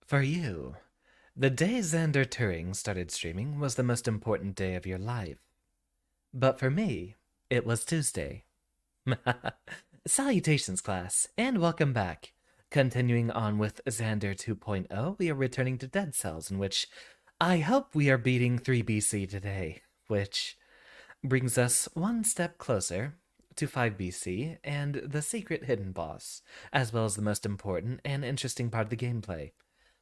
For you, the day Xander Turing started streaming was the most important day of your life. But for me, it was Tuesday. Salutations, class, and welcome back. Continuing on with Xander 2.0, we are returning to Dead Cells, in which I hope we are beating 3 BC today, which brings us one step closer to 5 BC and the secret hidden boss, as well as the most important and interesting part of the gameplay.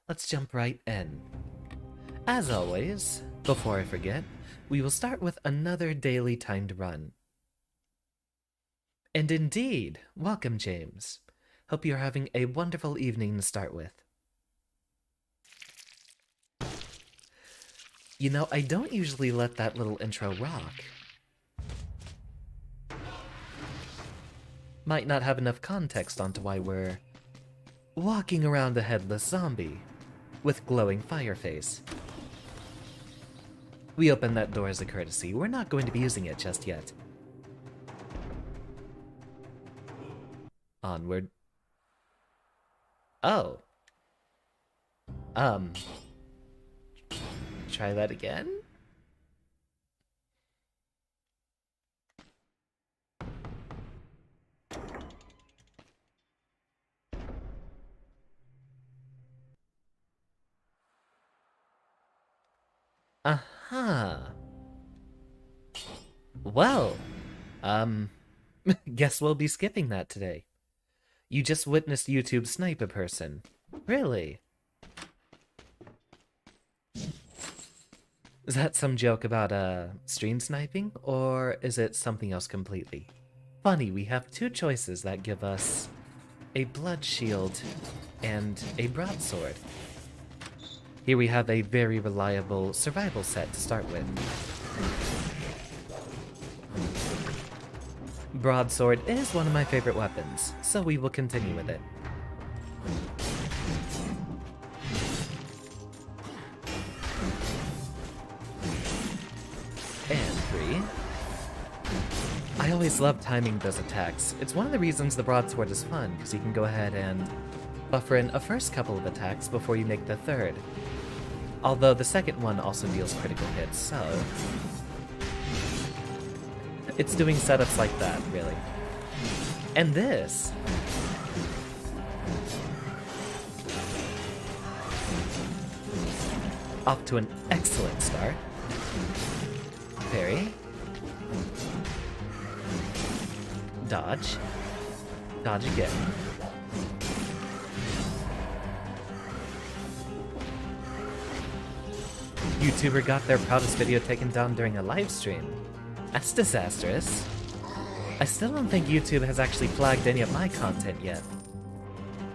Let's jump right in. As always, before I forget, we will start with another daily timed run. And indeed, welcome James. Hope you're having a wonderful evening to start with. You know, I don't usually let that little intro rock. Might not have enough context onto why we're walking around a headless zombie with glowing fire face. We opened that door as a courtesy. We're not going to be using it just yet. Onward. Oh. Try that again? Aha. Well, guess we'll be skipping that today. You just witnessed YouTube snipe a person. Really? Is that some joke about, stream sniping? Or is it something else completely? Funny, we have two choices that give us a blood shield and a broadsword. Here we have a very reliable survival set to start with. Broadsword is one of my favorite weapons, so we will continue with it. And 3. I always love timing those attacks. It's one of the reasons the broadsword is fun, because you can go ahead and buffer in a first couple of attacks before you make the third. Although the second one also deals critical hits, so it's doing setups like that, really. And this off to an excellent start. Parry. Dodge. Dodge again. YouTuber got their proudest video taken down during a live stream. That's disastrous. I still don't think YouTube has actually flagged any of my content yet.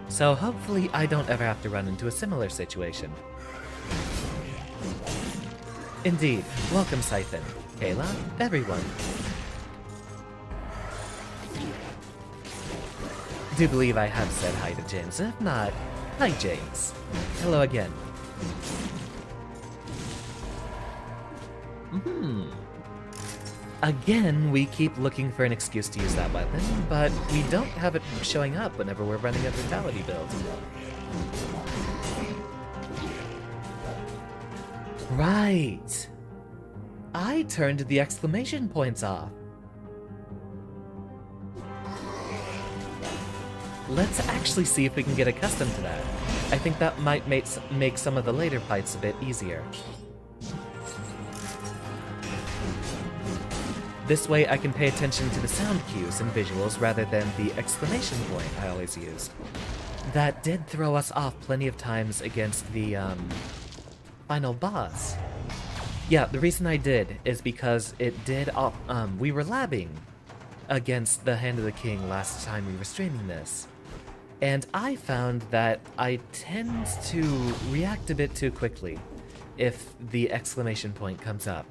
So hopefully I don't ever have to run into a similar situation. Indeed, welcome Siphon, Kayla, everyone. Do believe I have said hi to James, if not, hi James. Hello again. Again, we keep looking for an excuse to use that weapon, but we don't have it showing up whenever we're running a brutality build. Right! I turned the exclamation points off. Let's actually see if we can get accustomed to that. I think that might make some of the later fights a bit easier. This way I can pay attention to the sound cues and visuals rather than the exclamation point I always used. That did throw us off plenty of times against the, final boss. Yeah, the reason I did is because it did, we were labbing against the Hand of the King last time we were streaming this. And I found that I tend to react a bit too quickly if the exclamation point comes up.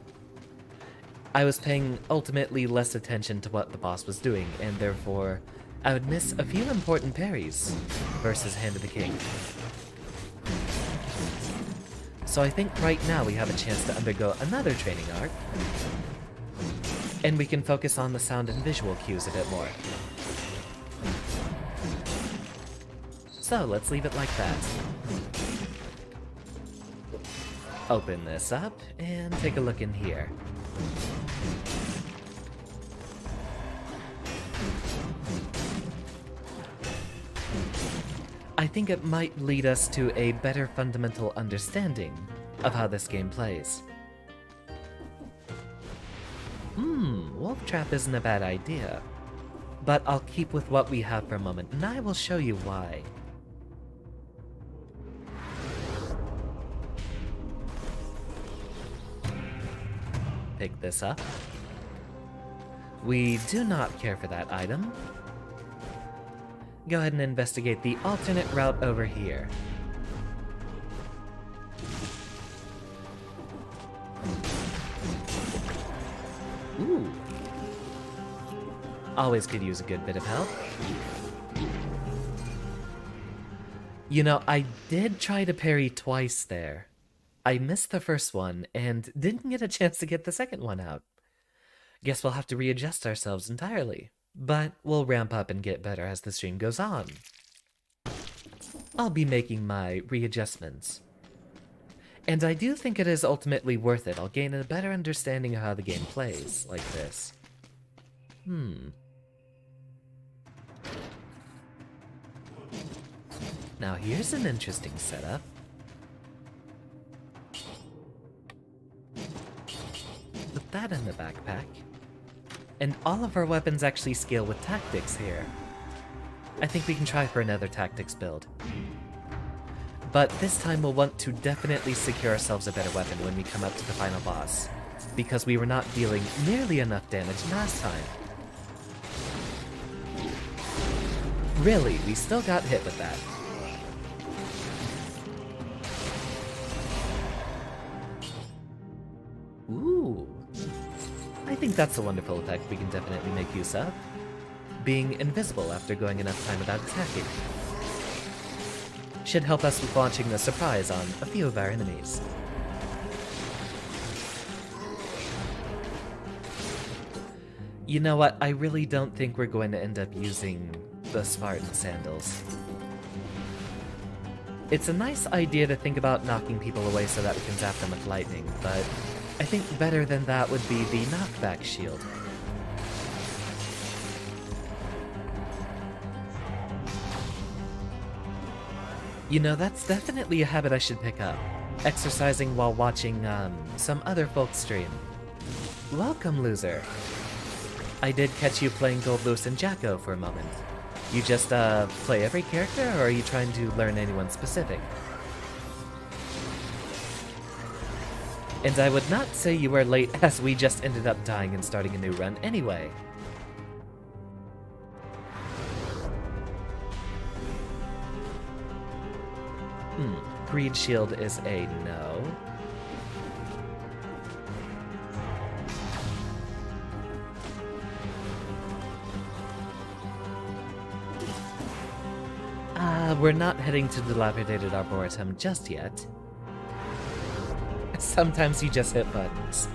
I was paying ultimately less attention to what the boss was doing, and therefore I would miss a few important parries versus Hand of the King. So I think right now we have a chance to undergo another training arc, and we can focus on the sound and visual cues a bit more. So let's leave it like that. Open this up and take a look in here. I think it might lead us to a better fundamental understanding of how this game plays. Wolf Trap isn't a bad idea, but I'll keep with what we have for a moment, and I will show you why. Pick this up. We do not care for that item. Go ahead and investigate the alternate route over here. Ooh. Always could use a good bit of help. You know, I did try to parry twice there. I missed the first one and didn't get a chance to get the second one out. Guess we'll have to readjust ourselves entirely. But we'll ramp up and get better as the stream goes on. I'll be making my readjustments. And I do think it is ultimately worth it. I'll gain a better understanding of how the game plays like this. Now here's an interesting setup. Put that in the backpack. And all of our weapons actually scale with tactics here. I think we can try for another tactics build. But this time we'll want to definitely secure ourselves a better weapon when we come up to the final boss, because we were not dealing nearly enough damage last time. Really, we still got hit with that. Ooh. I think that's a wonderful effect we can definitely make use of. Being invisible after going enough time without attacking. Should help us with launching the surprise on a few of our enemies. You know what, I really don't think we're going to end up using the Spartan sandals. It's a nice idea to think about knocking people away so that we can zap them with lightning, but I think better than that would be the knockback shield. You know, that's definitely a habit I should pick up. Exercising while watching, some other folks stream. Welcome, loser. I did catch you playing Gold Loose and Jacko for a moment. You just, play every character, or are you trying to learn anyone specific? And I would not say you were late, as we just ended up dying and starting a new run anyway. Greed Shield is a no. We're not heading to Dilapidated Arboretum just yet. Sometimes you just hit buttons.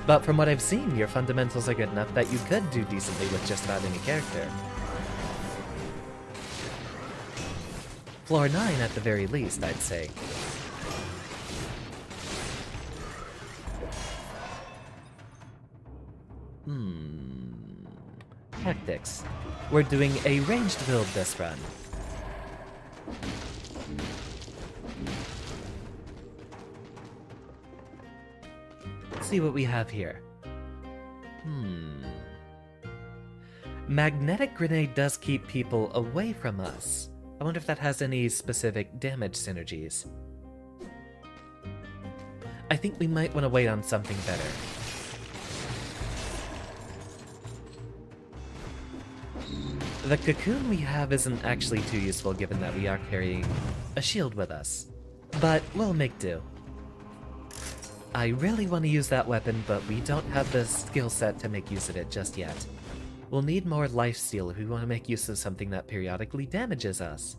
But from what I've seen, your fundamentals are good enough that you could do decently with just about any character. Floor 9 at the very least, I'd say. Tactics. We're doing a ranged build this run. Let's see what we have here. Magnetic Grenade does keep people away from us. I wonder if that has any specific damage synergies. I think we might want to wait on something better. The cocoon we have isn't actually too useful given that we are carrying a shield with us, but we'll make do. I really want to use that weapon, but we don't have the skill set to make use of it just yet. We'll need more lifesteal if we want to make use of something that periodically damages us.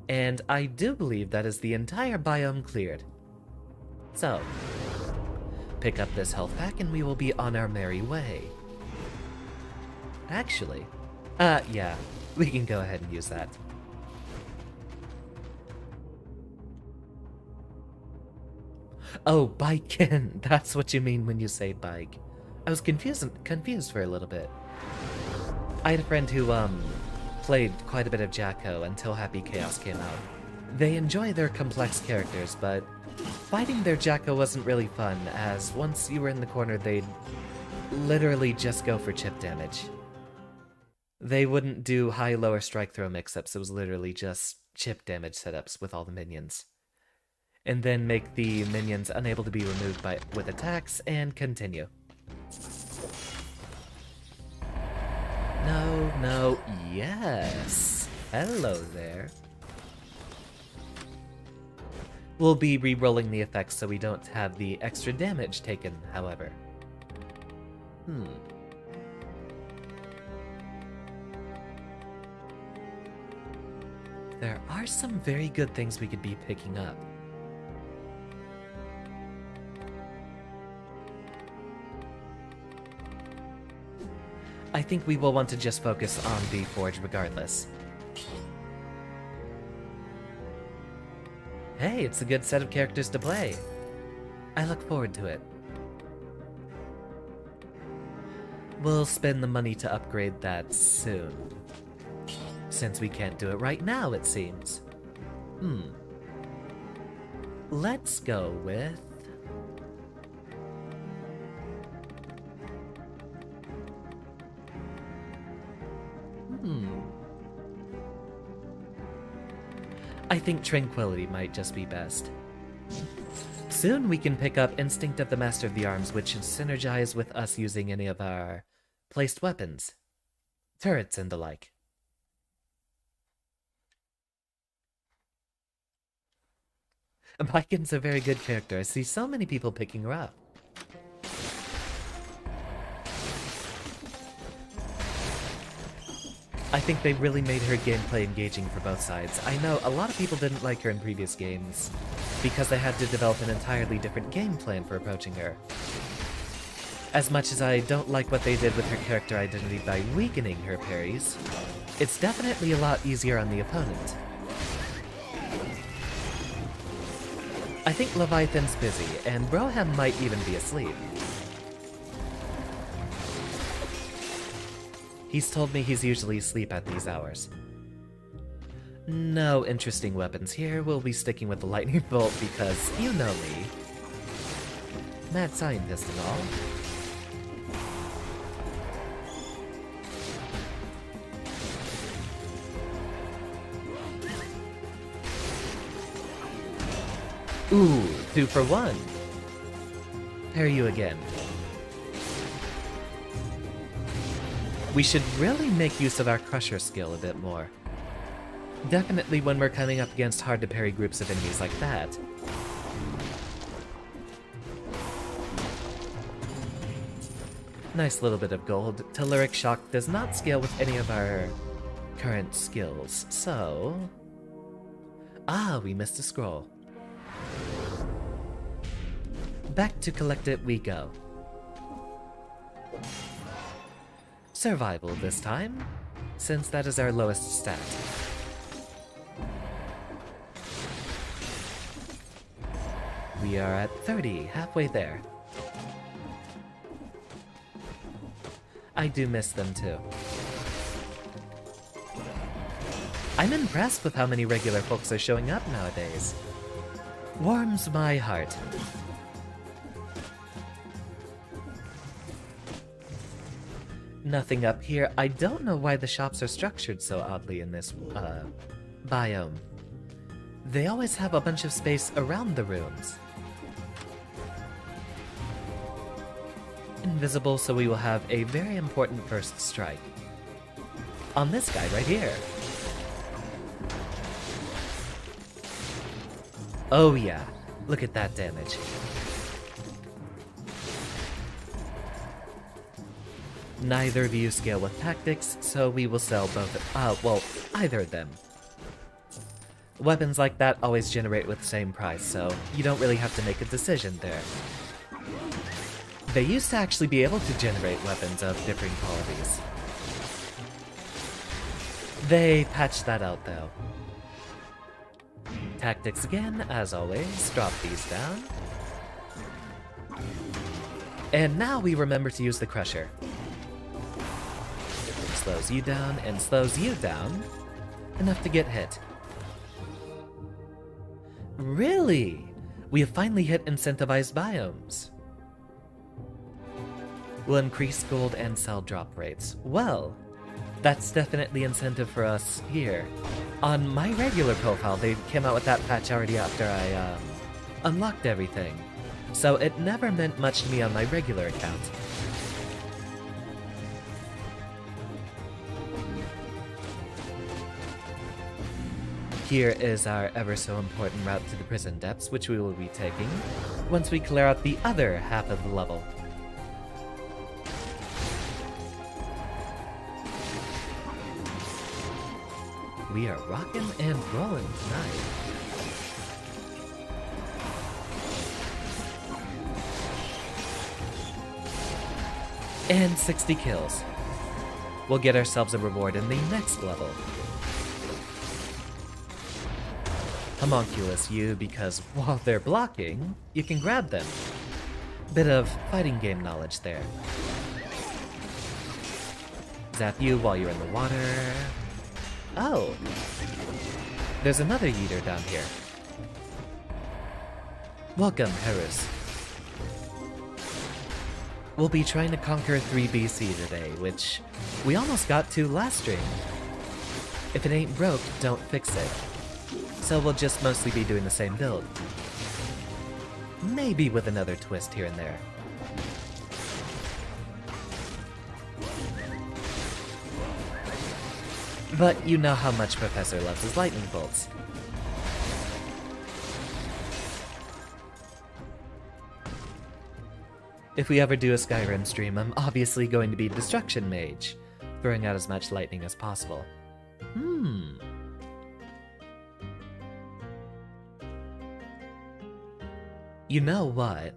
And I do believe that is the entire biome cleared. So, pick up this health pack and we will be on our merry way. Actually, yeah, we can go ahead and use that. Oh, bikin. That's what you mean when you say bike. I was confused for a little bit. I had a friend who, played quite a bit of Jacko until Happy Chaos came out. They enjoy their complex characters, but fighting their Jacko wasn't really fun, as once you were in the corner, they'd literally just go for chip damage. They wouldn't do high-lower strike throw mix-ups, it was literally just chip damage setups with all the minions. And then make the minions unable to be removed with attacks, and continue. No, yes. Hello there. We'll be re-rolling the effects so we don't have the extra damage taken, however. There are some very good things we could be picking up. I think we will want to just focus on the Forge regardless. Hey, it's a good set of characters to play. I look forward to it. We'll spend the money to upgrade that soon. Since we can't do it right now, it seems. Let's go with... I think Tranquility might just be best. Soon we can pick up Instinct of the Master of the Arms, which should synergize with us using any of our placed weapons, turrets and the like. Biken's a very good character. I see so many people picking her up. I think they really made her gameplay engaging for both sides. I know a lot of people didn't like her in previous games because they had to develop an entirely different game plan for approaching her. As much as I don't like what they did with her character identity by weakening her parries, it's definitely a lot easier on the opponent. I think Leviathan's busy, and Broham might even be asleep. He's told me he's usually asleep at these hours. No interesting weapons here. We'll be sticking with the lightning bolt because you know me. Mad scientist and all. Ooh, 2 for 1. Parry you again. We should really make use of our Crusher skill a bit more. Definitely when we're coming up against hard-to-parry groups of enemies like that. Nice little bit of gold. Telluric Shock does not scale with any of our current skills, so... Ah, we missed a scroll. Back to collect it we go. Survival this time, since that is our lowest stat. We are at 30, halfway there. I do miss them too. I'm impressed with how many regular folks are showing up nowadays. Warms my heart. Nothing up here. I don't know why the shops are structured so oddly in this, biome. They always have a bunch of space around the rooms. Invisible, so we will have a very important first strike. On this guy right here. Oh yeah, look at that damage. Neither of you scale with tactics, so we will sell both, well, either of them. Weapons like that always generate with the same price, so you don't really have to make a decision there. They used to actually be able to generate weapons of differing qualities. They patched that out though. Tactics again, as always, drop these down. And now we remember to use the Crusher. It slows you down and slows you down, enough to get hit. Really? We have finally hit incentivized biomes. Will increase gold and cell drop rates. Well, that's definitely incentive for us here. On my regular profile, they came out with that patch already after I unlocked everything. So it never meant much to me on my regular account. Here is our ever so important route to the prison depths, which we will be taking once we clear out the other half of the level. We are rocking and rolling tonight. And 60 kills. We'll get ourselves a reward in the next level. Homunculus you, because while they're blocking, you can grab them. Bit of fighting game knowledge there. Zap you while you're in the water. Oh! There's another yeeter down here. Welcome, Harris. We'll be trying to conquer 3BC today, which we almost got to last stream. If it ain't broke, don't fix it. So we'll just mostly be doing the same build. Maybe with another twist here and there. But you know how much Professor loves his lightning bolts. If we ever do a Skyrim stream, I'm obviously going to be Destruction Mage, throwing out as much lightning as possible. You know what?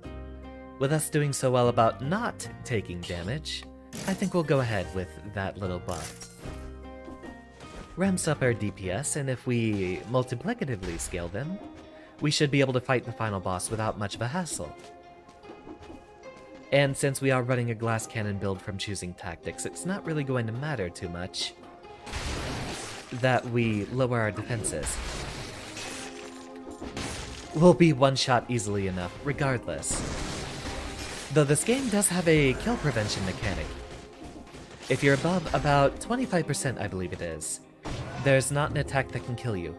With us doing so well about not taking damage, I think we'll go ahead with that little buff. Ramps up our DPS, and if we multiplicatively scale them, we should be able to fight the final boss without much of a hassle. And since we are running a glass cannon build from choosing tactics, it's not really going to matter too much that we lower our defenses. We'll be one-shot easily enough, regardless. Though this game does have a kill prevention mechanic. If you're above about 25%, I believe it is, there's not an attack that can kill you.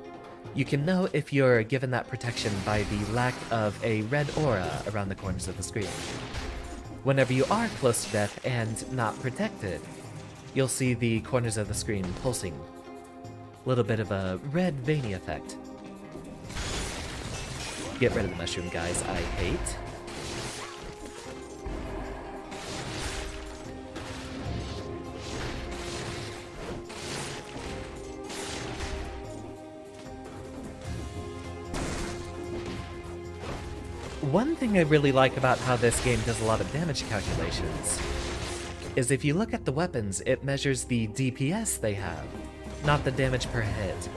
You can know if you're given that protection by the lack of a red aura around the corners of the screen. Whenever you are close to death and not protected, you'll see the corners of the screen pulsing. A little bit of a red veiny effect. Get rid of the mushroom, guys, I hate. One thing I really like about how this game does a lot of damage calculations is if you look at the weapons, it measures the DPS they have, not the damage per hit.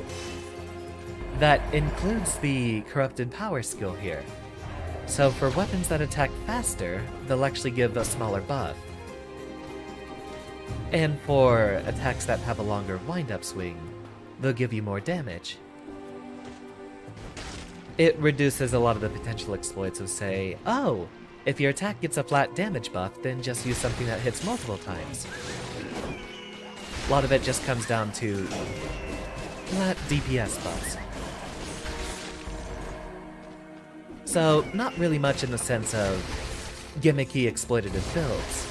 That includes the Corrupted Power skill here. So for weapons that attack faster, they'll actually give a smaller buff. And for attacks that have a longer wind-up swing, they'll give you more damage. It reduces a lot of the potential exploits of, say, oh, if your attack gets a flat damage buff, then just use something that hits multiple times. A lot of it just comes down to flat DPS buffs. So, not really much in the sense of gimmicky exploitative builds.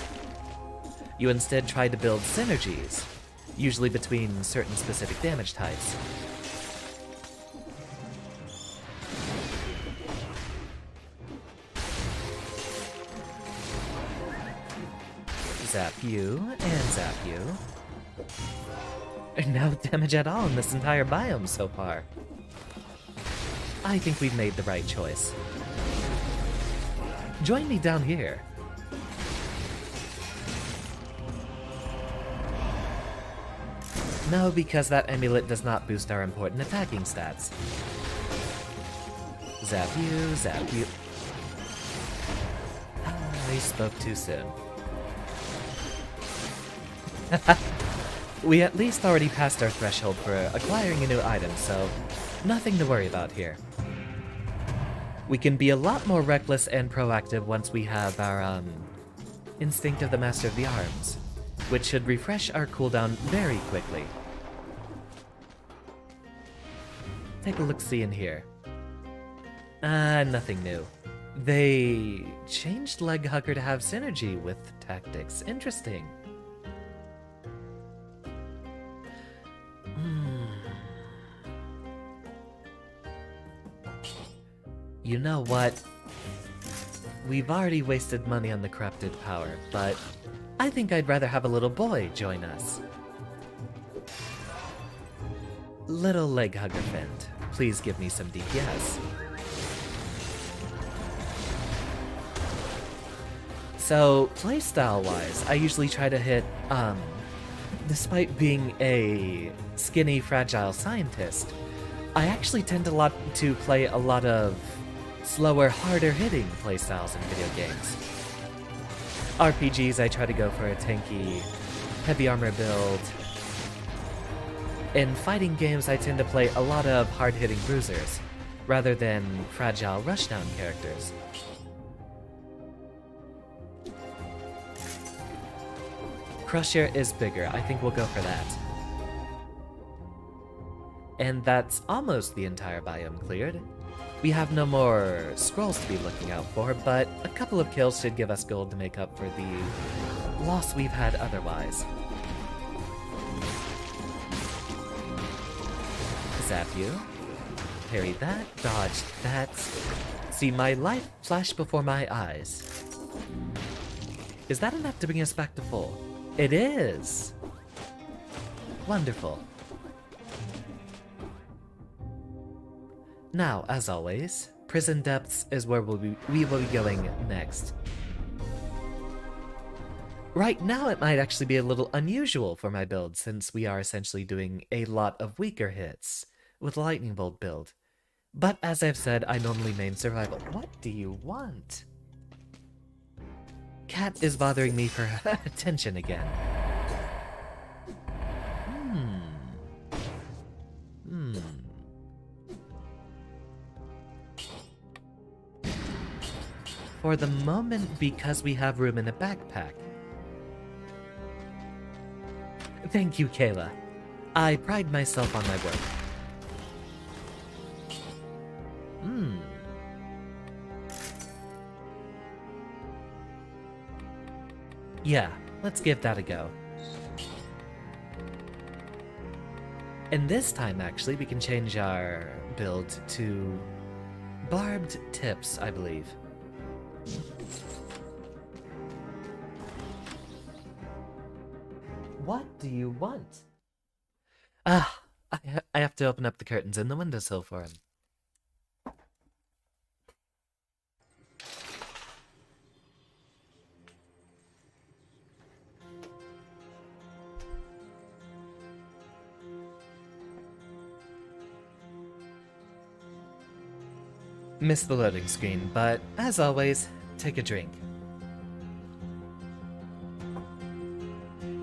You instead try to build synergies, usually between certain specific damage types. Zap you, and zap you. And no damage at all in this entire biome so far. I think we've made the right choice. Join me down here. No, because that amulet does not boost our important attacking stats. Zap you, zap you. They spoke too soon. We at least already passed our threshold for acquiring a new item, so nothing to worry about here. We can be a lot more reckless and proactive once we have our, Instinct of the Master of the Arms, which should refresh our cooldown very quickly. Take a look-see in here. Nothing new. They changed Leg Hugger to have synergy with tactics. Interesting. You know what? We've already wasted money on the corrupted power, but I think I'd rather have a little boy join us. Little Leg Hugger friend, please give me some DPS. So, playstyle-wise, I usually try to hit, despite being a skinny, fragile scientist, I actually tend to play a lot of slower, harder-hitting playstyles in video games. RPGs, I try to go for a tanky, heavy armor build. In fighting games, I tend to play a lot of hard-hitting bruisers, rather than fragile rushdown characters. Crusher is bigger, I think we'll go for that. And that's almost the entire biome cleared. We have no more scrolls to be looking out for, but a couple of kills should give us gold to make up for the loss we've had otherwise. Zap you. Parry that, dodge that. See my life flash before my eyes. Is that enough to bring us back to full? It is! Wonderful. Now, as always, Prison Depths is where we will be going next. Right now it might actually be a little unusual for my build, since we are essentially doing a lot of weaker hits with Lightning Bolt build. But as I've said, I normally main survival. What do you want? Cat is bothering me for attention again. For the moment, because we have room in a backpack. Thank you, Kayla. I pride myself on my work. Yeah, let's give that a go. And this time, actually, we can change our build to barbed tips, I believe. What do you want? I have to open up the curtains in the windowsill for him. Missed the loading screen, but as always, take a drink.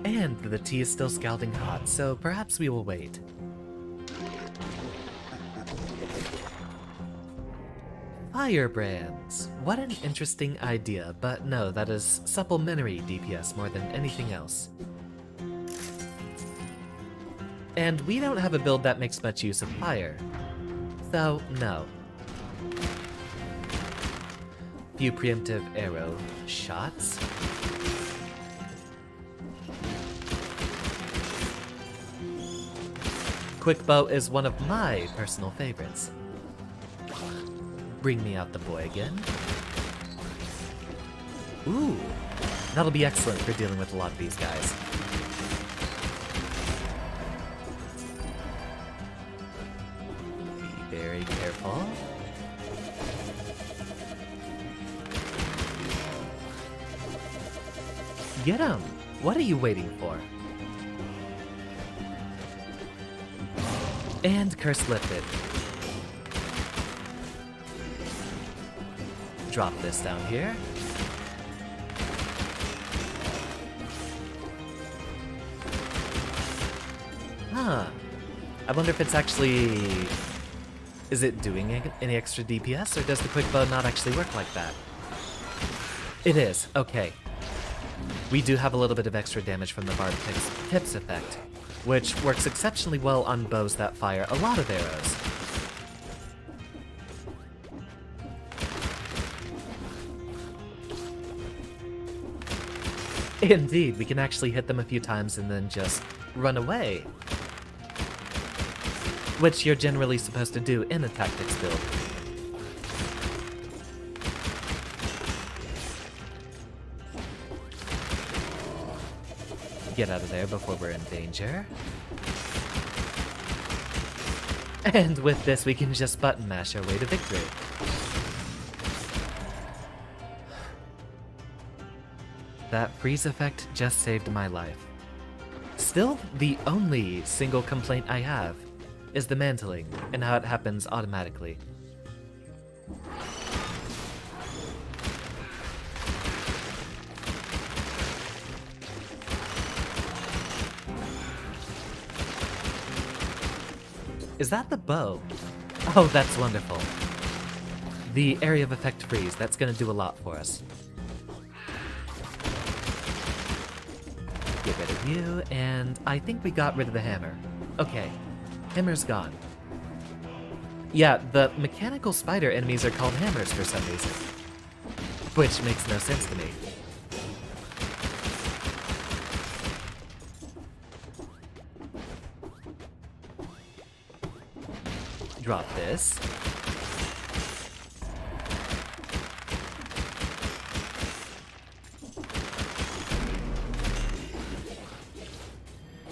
And the tea is still scalding hot, so perhaps we will wait. Firebrands. What an interesting idea, but no, that is supplementary DPS more than anything else. And we don't have a build that makes much use of fire, so no. Few preemptive arrow shots. Quick bow is one of my personal favorites. Bring me out the boy again. Ooh, that'll be excellent for dealing with a lot of these guys. Be very careful. Get him! What are you waiting for? And curse lifted. Drop this down here. Huh. I wonder if it's actually... Is it doing any extra DPS, or does the quick bow not actually work like that? It is, okay. We do have a little bit of extra damage from the barbed tips effect, which works exceptionally well on bows that fire a lot of arrows. Indeed, we can actually hit them a few times and then just run away. Which you're generally supposed to do in a tactics build. Get out of there before we're in danger. And with this, we can just button mash our way to victory. That freeze effect just saved my life. Still, the only single complaint I have is the mantling and how it happens automatically. Is that the bow? Oh, that's wonderful. The area of effect freeze, that's gonna do a lot for us. Get rid of you, and I think we got rid of the hammer. Okay, hammer's gone. Yeah, the mechanical spider enemies are called hammers for some reason. Which makes no sense to me. Drop this.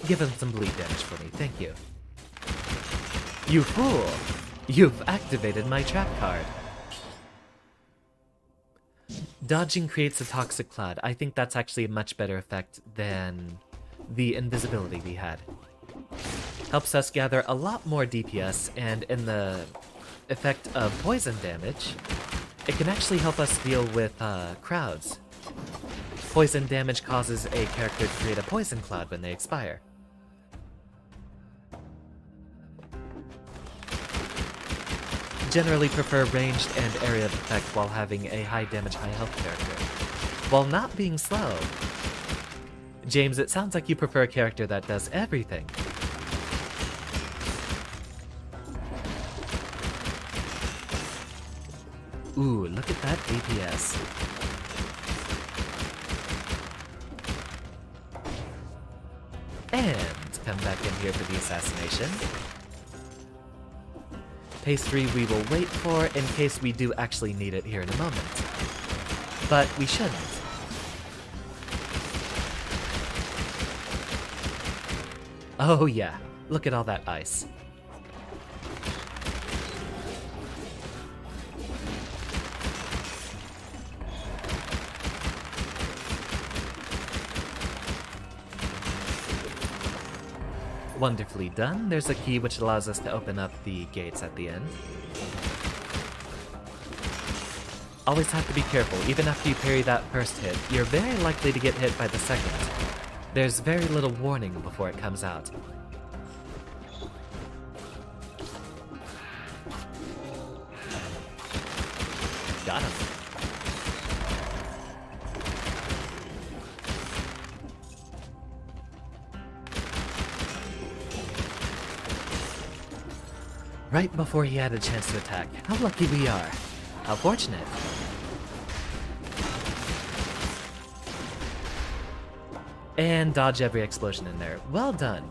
Give him some bleed damage for me, thank you. You fool! You've activated my trap card. Dodging creates a toxic cloud. I think that's actually a much better effect than the invisibility we had. Helps us gather a lot more DPS, and in the effect of poison damage, it can actually help us deal with crowds. Poison damage causes a character to create a poison cloud when they expire. Generally prefer ranged and area of effect while having a high damage, high health character, while not being slow. James, it sounds like you prefer a character that does everything. Ooh, look at that DPS. And come back in here for the assassination. Pastry we will wait for in case we do actually need it here in a moment. But we shouldn't. Oh yeah, look at all that ice. Wonderfully done. There's a key which allows us to open up the gates at the end. Always have to be careful. Even after you parry that first hit, you're very likely to get hit by the second. There's very little warning before it comes out. Got him. Right before he had a chance to attack. How lucky we are. How fortunate. And dodge every explosion in there. Well done.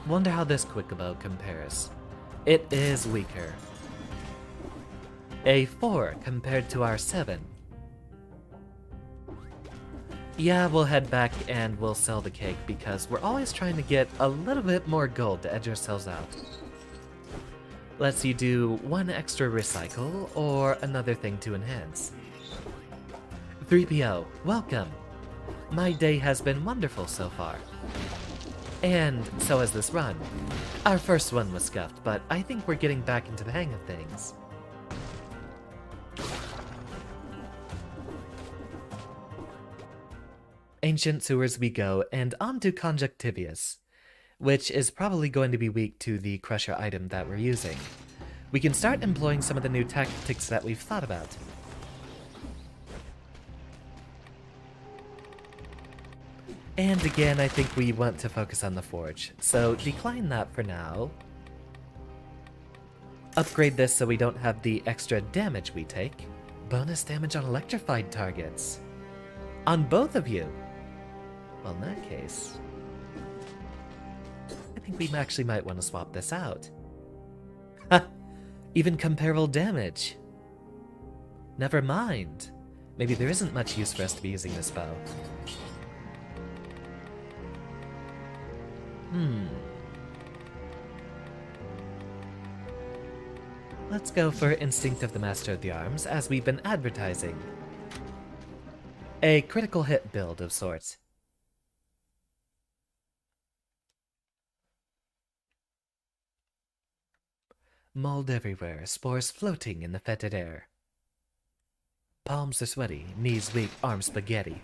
Wonder how this quick bow compares. It is weaker. A 4 compared to our 7. Yeah, we'll head back and we'll sell the cake because we're always trying to get a little bit more gold to edge ourselves out. Lets you do one extra recycle or another thing to enhance. 3PO, welcome. My day has been wonderful so far. And so has this run. Our first one was scuffed, but I think we're getting back into the hang of things. Ancient Sewers we go, and on to Conjunctivius, which is probably going to be weak to the Crusher item that we're using. We can start employing some of the new tactics that we've thought about. And again, I think we want to focus on the Forge, so decline that for now. Upgrade this so we don't have the extra damage we take. Bonus damage on electrified targets. On both of you. Well, in that case, I think we actually might want to swap this out. Ha! Even comparable damage. Never mind. Maybe there isn't much use for us to be using this bow. Let's go for Instinct of the Master of the Arms, as we've been advertising. A critical hit build of sorts. Mold everywhere, spores floating in the fetid air. Palms are sweaty, knees weak, arms spaghetti.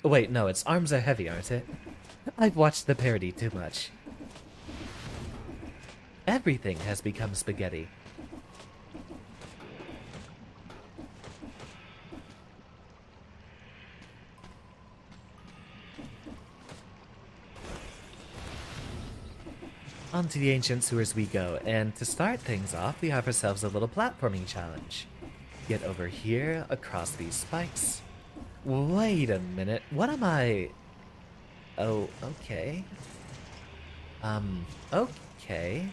Wait, no, its arms are heavy, aren't it? I've watched the parody too much. Everything has become spaghetti. Onto the Ancient Sewers we go, and to start things off, we have ourselves a little platforming challenge. Get over here, across these spikes. Wait a minute, what am I... Oh, okay. Okay.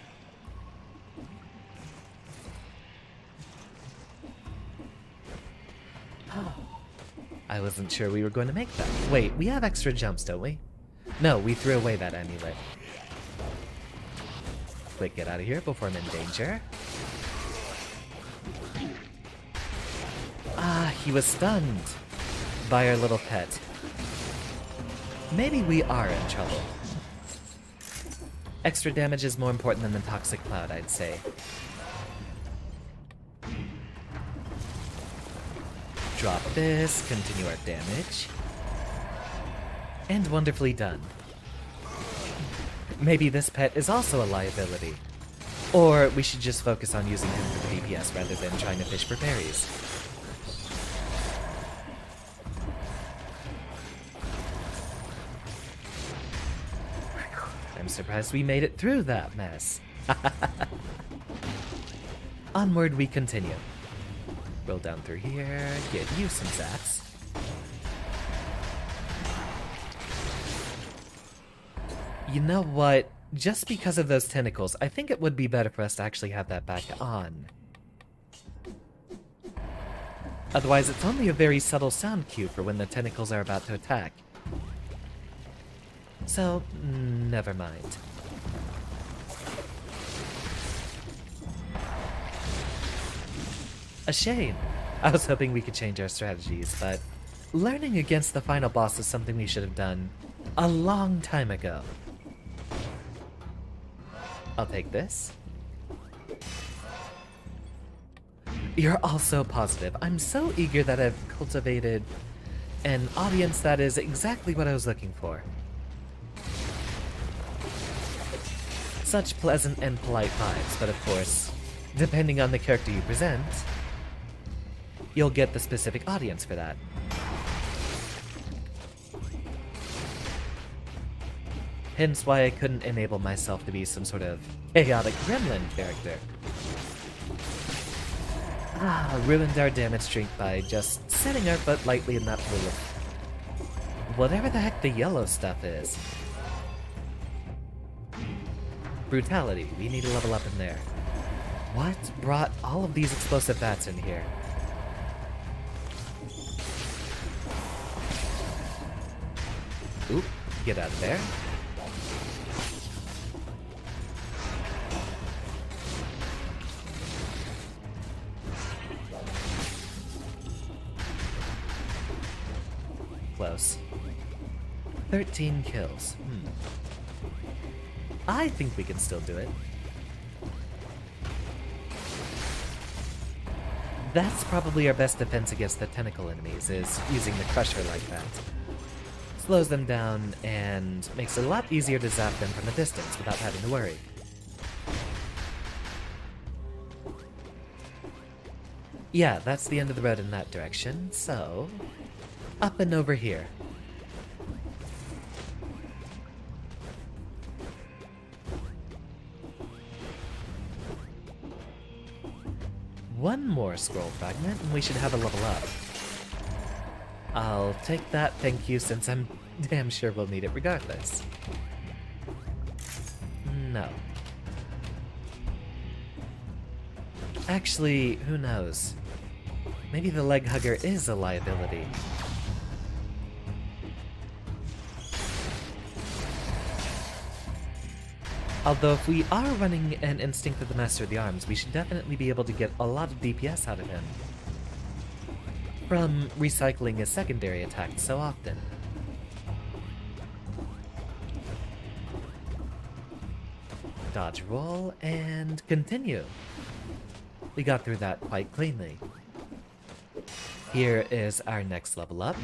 I wasn't sure we were going to make that. Wait, we have extra jumps, don't we? No, we threw away that amulet. Quick, get out of here before I'm in danger. Ah, he was stunned by our little pet. Maybe we are in trouble. Extra damage is more important than the Toxic Cloud, I'd say. Drop this, continue our damage. And wonderfully done. Maybe this pet is also a liability. Or we should just focus on using him for DPS rather than trying to fish for berries. I'm surprised we made it through that mess. Onward we continue. Roll down through here, get you some zaps. You know what? Just because of those tentacles, I think it would be better for us to actually have that back on. Otherwise, it's only a very subtle sound cue for when the tentacles are about to attack. So, never mind. A shame. I was hoping we could change our strategies, but learning against the final boss is something we should have done a long time ago. I'll take this. You're all so positive. I'm so eager that I've cultivated an audience that is exactly what I was looking for. Such pleasant and polite vibes, but of course, depending on the character you present, you'll get the specific audience for that. Hence why I couldn't enable myself to be some sort of chaotic gremlin character. Ruined our damage streak by just setting our foot lightly in that pool of whatever the heck the yellow stuff is. Brutality, we need to level up in there. What brought all of these explosive bats in here? Oop, get out of there. Close. 13 kills. I think we can still do it. That's probably our best defense against the tentacle enemies, is using the crusher like that. Slows them down and makes it a lot easier to zap them from a distance without having to worry. Yeah, that's the end of the road in that direction, so up and over here. One more scroll fragment and we should have a level up. I'll take that, thank you, since I'm damn sure we'll need it regardless. No. Actually, who knows? Maybe the leg hugger is a liability. Although if we are running an Instinct of the Master of the Arms, we should definitely be able to get a lot of DPS out of him from recycling his secondary attacks so often. Dodge roll and continue. We got through that quite cleanly. Here is our next level up.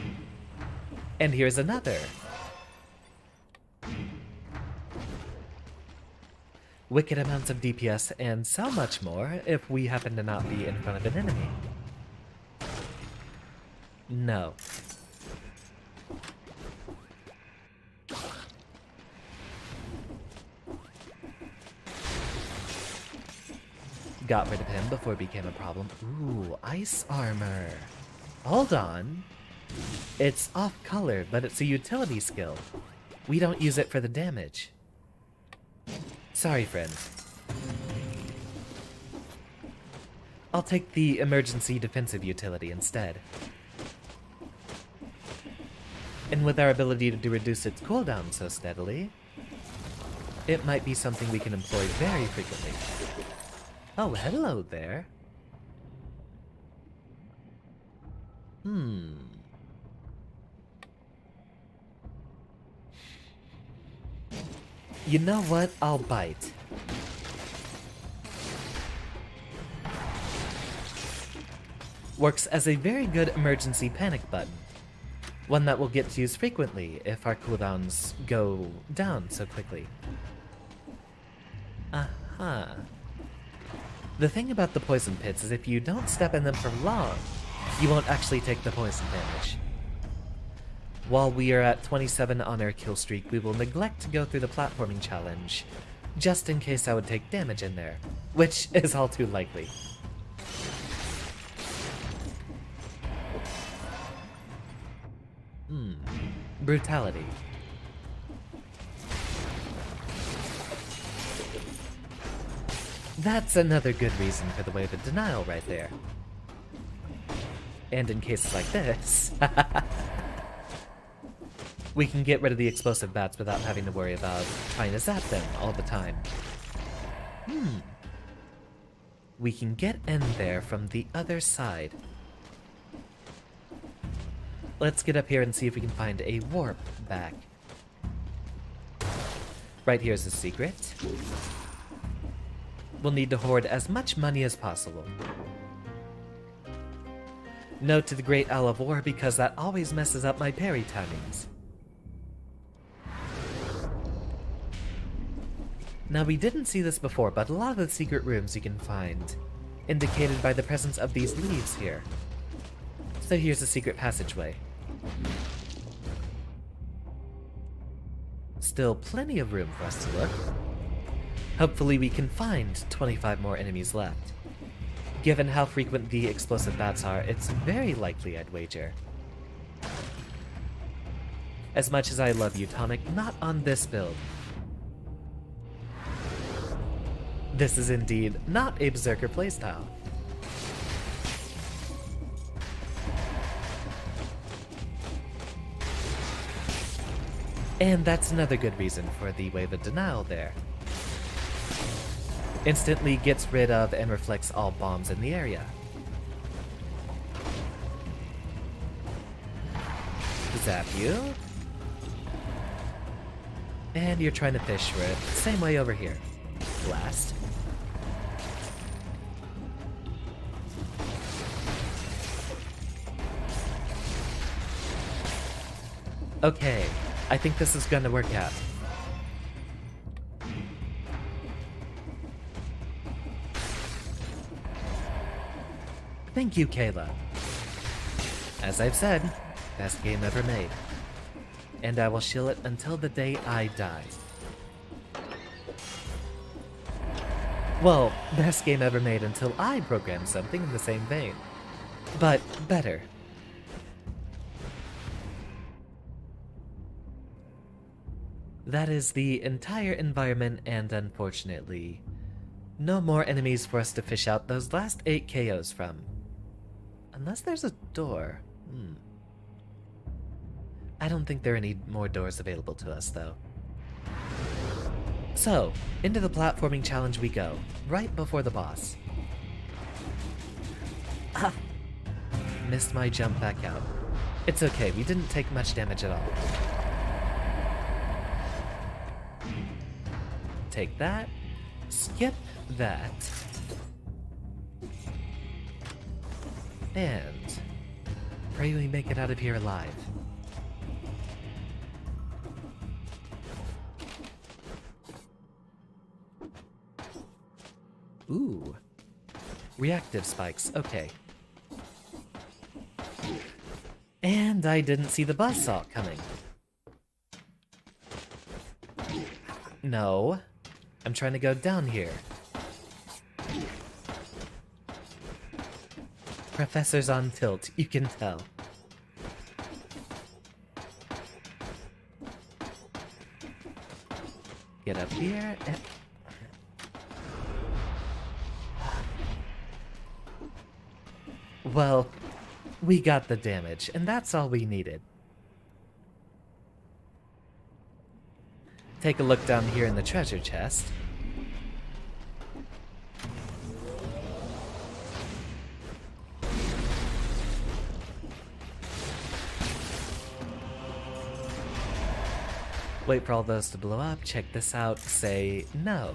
And here's another. Wicked amounts of DPS and so much more if we happen to not be in front of an enemy. No. Got rid of him before it became a problem. Ooh, ice armor. Hold on. It's off-color, but it's a utility skill. We don't use it for the damage. Sorry, friend. I'll take the emergency defensive utility instead. And with our ability to reduce its cooldown so steadily, it might be something we can employ very frequently. Oh, hello there. You know what? I'll bite. Works as a very good emergency panic button. One that we'll get to use frequently if our cooldowns go down so quickly. Aha. The thing about the poison pits is if you don't step in them for long, you won't actually take the poison damage. While we are at 27 on our kill streak, we will neglect to go through the platforming challenge, just in case I would take damage in there, which is all too likely. Brutality. That's another good reason for the wave of denial right there. And in cases like this, we can get rid of the explosive bats without having to worry about trying to zap them all the time. We can get in there from the other side. Let's get up here and see if we can find a warp back. Right here's the secret. We'll need to hoard as much money as possible. No to the Great Owl of War because that always messes up my parry timings. Now we didn't see this before, but a lot of the secret rooms you can find, indicated by the presence of these leaves here. So here's a secret passageway. Still plenty of room for us to look. Hopefully we can find 25 more enemies left. Given how frequent the explosive bats are, it's very likely, I'd wager. As much as I love you, Tonic, not on this build. This is indeed not a Berserker playstyle. And that's another good reason for the Wave of Denial there. Instantly gets rid of and reflects all bombs in the area. Zap you. And you're trying to fish for it. Same way over here. Blast. Okay, I think this is gonna work out. Thank you, Kayla. As I've said, best game ever made. And I will shill it until the day I die. Well, best game ever made until I program something in the same vein. But better. That is the entire environment, and unfortunately, no more enemies for us to fish out those last 8 KOs from. Unless there's a door. I don't think there are any more doors available to us, though. So, into the platforming challenge we go, right before the boss. Ah! Missed my jump back out. It's okay, we didn't take much damage at all. Take that, skip that, and pray we make it out of here alive. Ooh. Reactive spikes, okay. And I didn't see the buzzsaw coming. No. I'm trying to go down here. Professor's on tilt, you can tell. Get up here and... Well, we got the damage, and that's all we needed. Take a look down here in the treasure chest. Wait for all those to blow up, check this out, say no.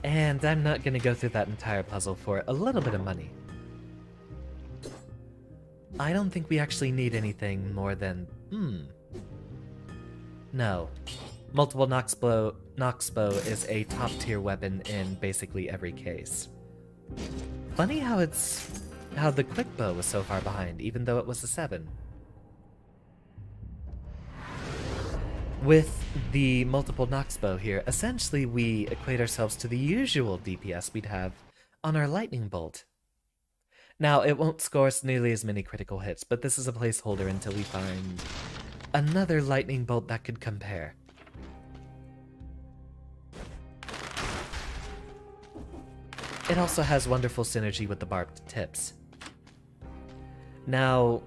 And I'm not gonna go through that entire puzzle for a little bit of money. I don't think we actually need anything more than... No. Multiple Noxbow is a top-tier weapon in basically every case. Funny how the quick bow was so far behind, even though it was a 7. With the multiple Noxbow here, essentially we equate ourselves to the usual DPS we'd have on our lightning bolt. Now, it won't score us nearly as many critical hits, but this is a placeholder until we find another lightning bolt that could compare. It also has wonderful synergy with the barbed tips. Now,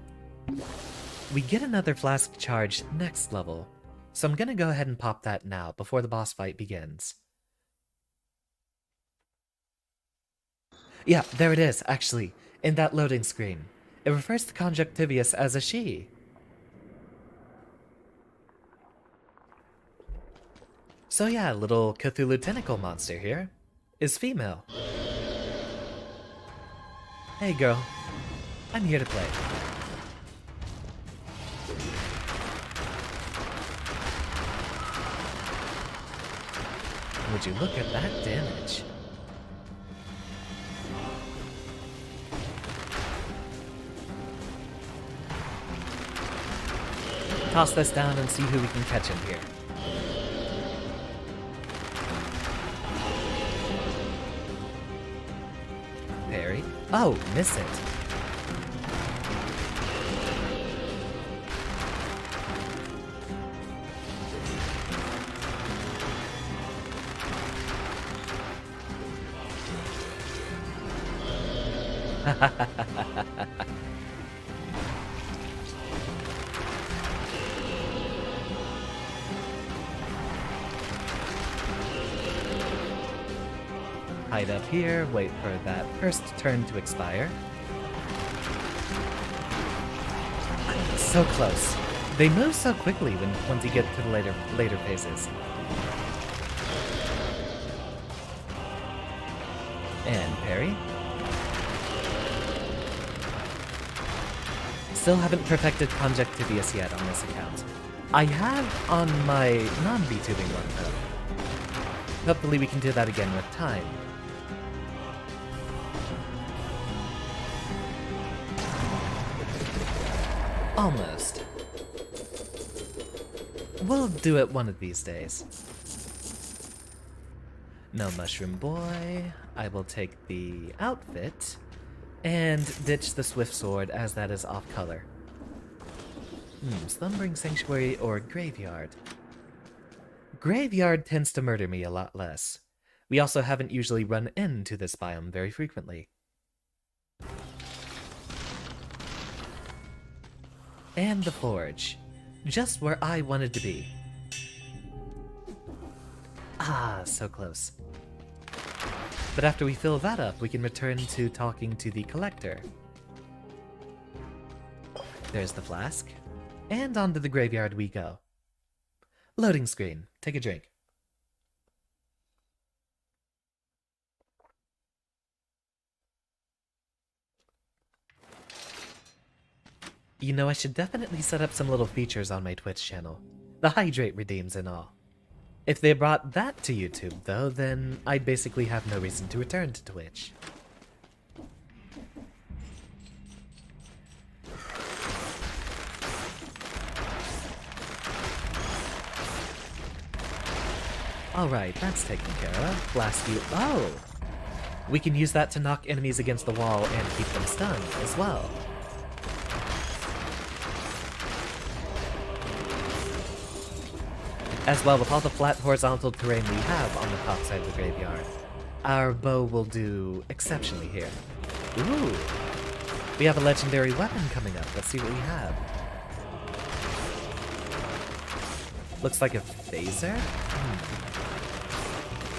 we get another flask charge next level, so I'm gonna go ahead and pop that now, before the boss fight begins. Yeah, there it is, actually, in that loading screen. It refers to Conjunctivius as a she. So yeah, little Cthulhu tentacle monster here is female. Hey girl, I'm here to play. Would you look at that damage? Toss this down and see who we can catch in here. Parry. Oh, miss it. Hide up here, wait for that first turn to expire. So close. They move so quickly once you get to the later phases. And parry. Still haven't perfected Conjunctivius yet on this account. I have on my non-VTubing one, though. Hopefully we can do that again with time. Almost. We'll do it one of these days. No Mushroom Boy. I will take the outfit and ditch the Swift Sword as that is off color. Slumbering Sanctuary or Graveyard. Graveyard tends to murder me a lot less. We also haven't usually run into this biome very frequently. And the Forge. Just where I wanted to be. Ah, so close. But after we fill that up, we can return to talking to the Collector. There's the flask. And onto the graveyard we go. Loading screen. Take a drink. You know, I should definitely set up some little features on my Twitch channel. The hydrate redeems and all. If they brought that to YouTube, though, then I'd basically have no reason to return to Twitch. Alright, that's taken care of. Blast you. Oh! We can use that to knock enemies against the wall and keep them stunned as well. As well, with all the flat horizontal terrain we have on the top side of the graveyard, our bow will do exceptionally here. Ooh! We have a legendary weapon coming up. Let's see what we have. Looks like a phaser?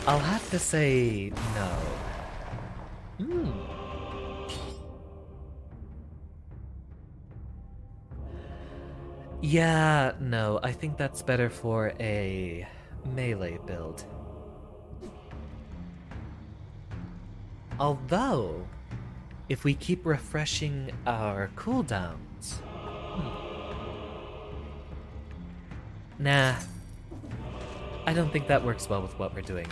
I'll have to say no. Yeah, no, I think that's better for a melee build. Although, if we keep refreshing our cooldowns... Nah. I don't think that works well with what we're doing.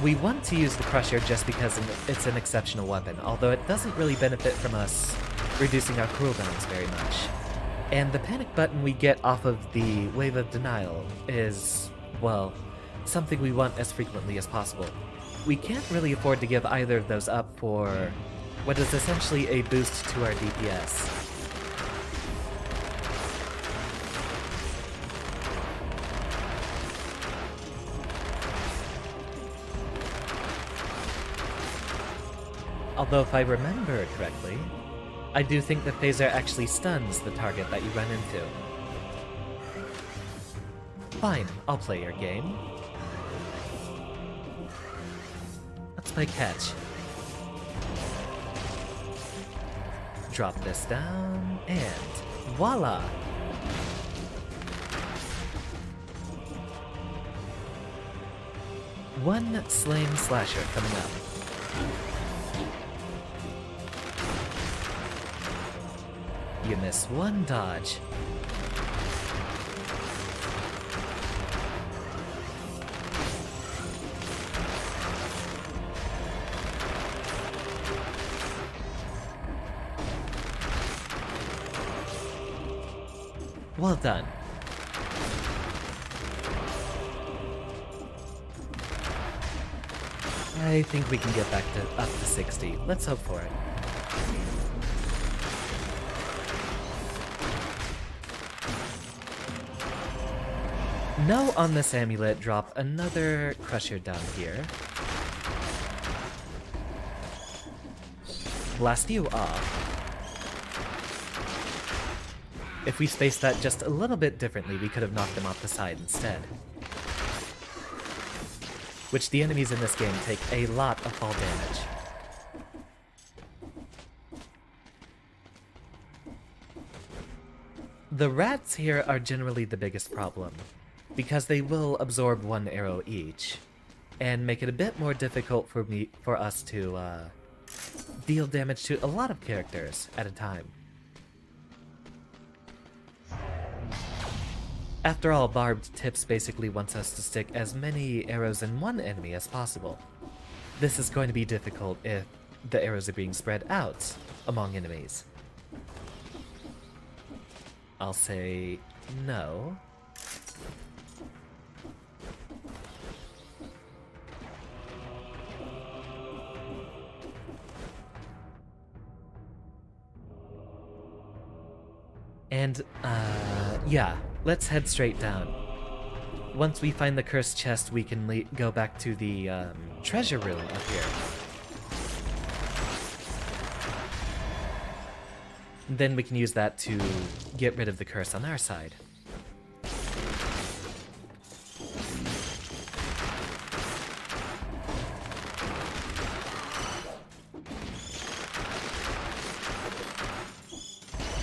We want to use the Crusher just because it's an exceptional weapon, although it doesn't really benefit from us reducing our cooldowns very much. And the panic button we get off of the Wave of Denial is, well, something we want as frequently as possible. We can't really afford to give either of those up for what is essentially a boost to our DPS. Although if I remember correctly, I do think the phaser actually stuns the target that you run into. Fine, I'll play your game. Let's play catch. Drop this down, and voila! One slain slasher coming up. You miss one dodge. Well done. I think we can get back to up to 60. Let's hope for it. No on this amulet, drop another Crusher down here. Blast you off. If we spaced that just a little bit differently, we could have knocked them off the side instead. Which the enemies in this game take a lot of fall damage. The rats here are generally the biggest problem, because they will absorb one arrow each, and make it a bit more difficult for us to deal damage to a lot of characters at a time. After all, Barbed Tips basically wants us to stick as many arrows in one enemy as possible. This is going to be difficult if the arrows are being spread out among enemies. I'll say no. And, yeah, let's head straight down. Once we find the cursed chest, we can go back to the, treasure room up here. Then we can use that to get rid of the curse on our side.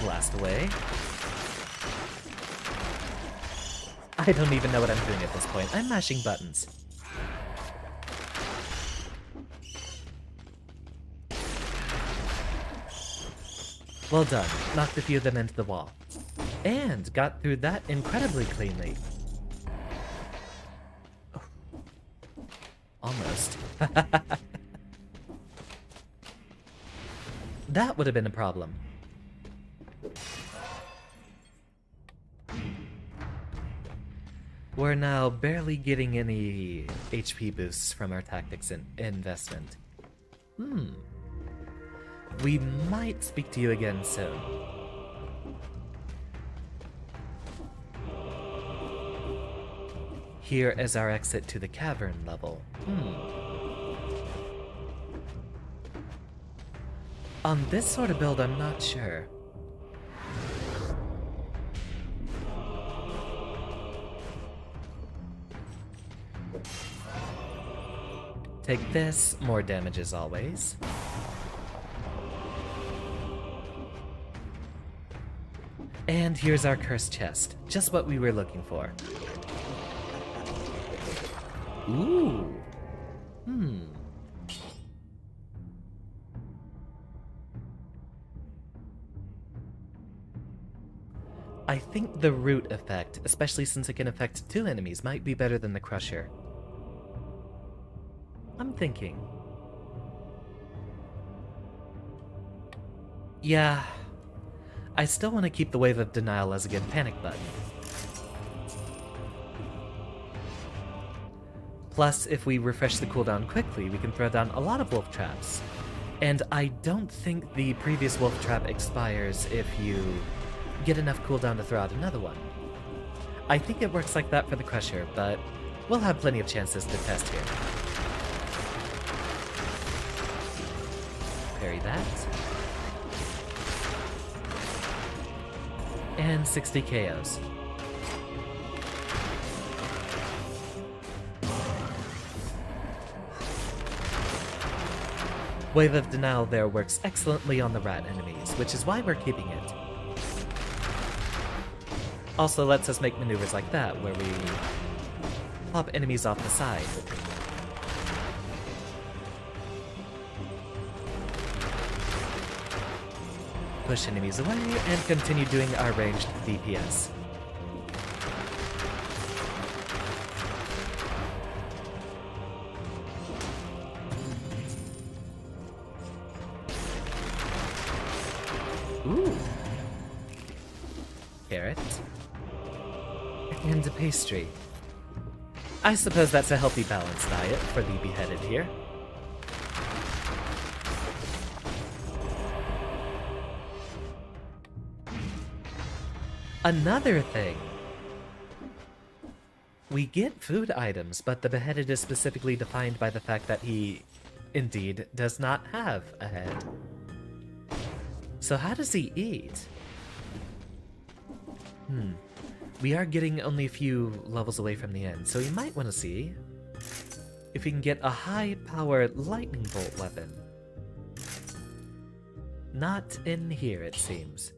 Blast away. I don't even know what I'm doing at this point. I'm mashing buttons. Well done. Knocked a few of them into the wall. And got through that incredibly cleanly. Oh. Almost. That would have been a problem. We're now barely getting any HP boosts from our tactics investment. We might speak to you again soon. Here is our exit to the cavern level. On this sort of build, I'm not sure. Take this, more damage as always. And here's our cursed chest, just what we were looking for. Ooh. I think the root effect, especially since it can affect 2 enemies, might be better than the crusher. I'm thinking. Yeah. I still want to keep the Wave of Denial as a good panic button. Plus, if we refresh the cooldown quickly, we can throw down a lot of wolf traps. And I don't think the previous wolf trap expires if you get enough cooldown to throw out another one. I think it works like that for the crusher, but we'll have plenty of chances to test here. Parry that. And 60 KOs. Wave of Denial there works excellently on the rat enemies, which is why we're keeping it. Also lets us make maneuvers like that, where we pop enemies off the side. Push enemies away, and continue doing our ranged DPS. Ooh. Carrot. And a pastry. I suppose that's a healthy balanced diet for the beheaded here. Another thing. We get food items, but the beheaded is specifically defined by the fact that he, indeed, does not have a head. So how does he eat? We are getting only a few levels away from the end, so you might want to see if we can get a high-powered lightning bolt weapon. Not in here, it seems.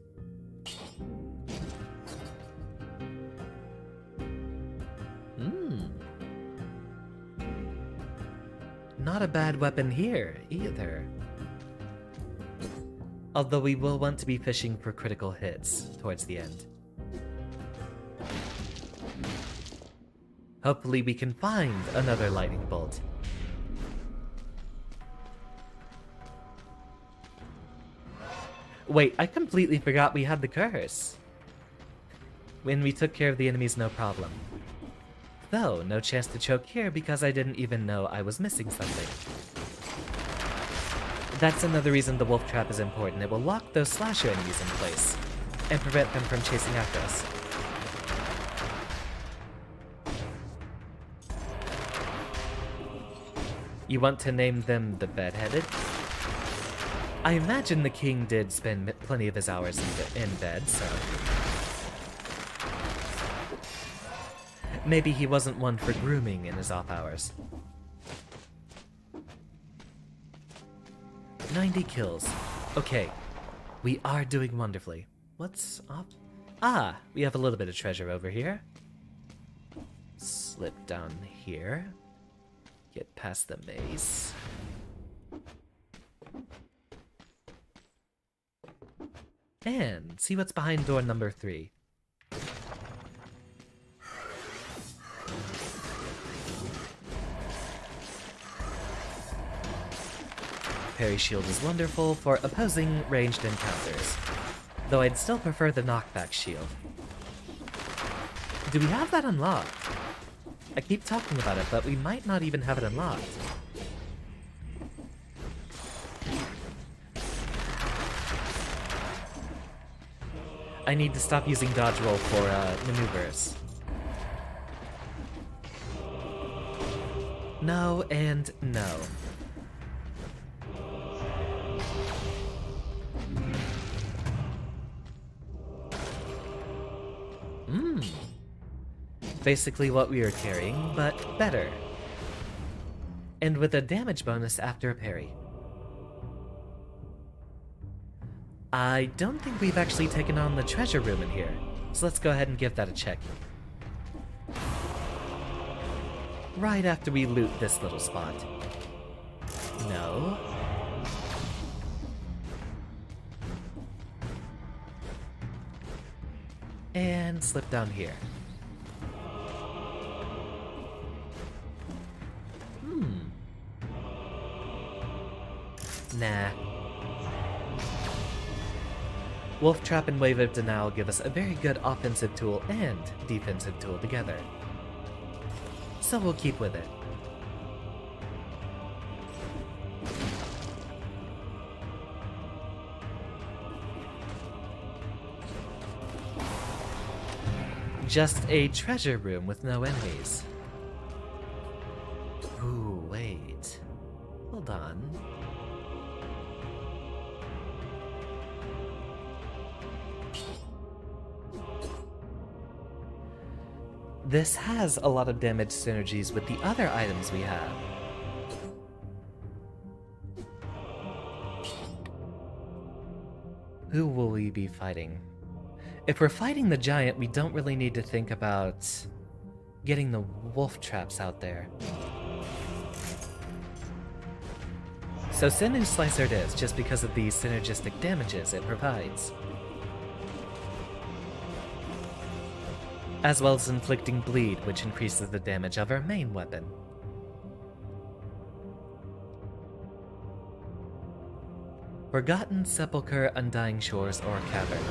Not a bad weapon here, either. Although we will want to be fishing for critical hits towards the end. Hopefully we can find another lightning bolt. Wait, I completely forgot we had the curse. When we took care of the enemies, no problem. Though, no chance to choke here because I didn't even know I was missing something. That's another reason the wolf trap is important. It will lock those slasher enemies in place and prevent them from chasing after us. You want to name them the Bedheaded? I imagine the king did spend plenty of his hours in bed, so... maybe he wasn't one for grooming in his off hours. 90 kills. Okay, we are doing wonderfully. What's up? Ah, we have a little bit of treasure over here. Slip down here. Get past the maze. And see what's behind door number 3. Parry shield is wonderful for opposing ranged encounters, though I'd still prefer the knockback shield. Do we have that unlocked? I keep talking about it, but we might not even have it unlocked. I need to stop using dodge roll for maneuvers. No and no. Basically what we are carrying, but better. And with a damage bonus after a parry. I don't think we've actually taken on the treasure room in here, so let's go ahead and give that a check. Right after we loot this little spot. No. And slip down here. Nah. Wolf Trap and Wave of Denial give us a very good offensive tool and defensive tool together. So we'll keep with it. Just a treasure room with no enemies. Ooh, wait. Hold on. This has a lot of damage synergies with the other items we have. Who will we be fighting? If we're fighting the giant, we don't really need to think about getting the wolf traps out there. So Sinew Slicer it is, just because of the synergistic damages it provides. As well as inflicting bleed, which increases the damage of our main weapon. Forgotten Sepulchre, Undying Shores, or Cavern.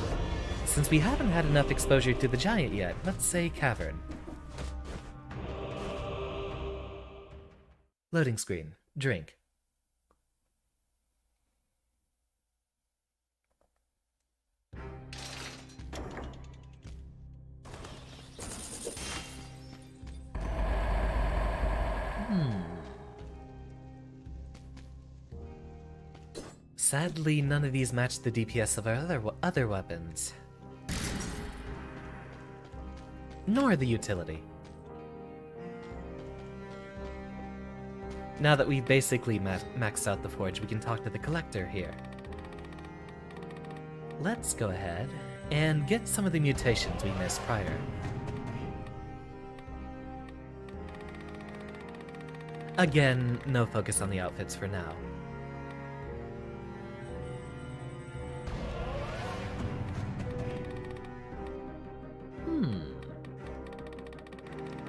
Since we haven't had enough exposure to the giant yet, let's say Cavern. Loading screen. Drink. Sadly, none of these match the DPS of our other weapons. Nor the utility. Now that we've basically maxed out the forge, we can talk to the collector here. Let's go ahead and get some of the mutations we missed prior. Again, no focus on the outfits for now.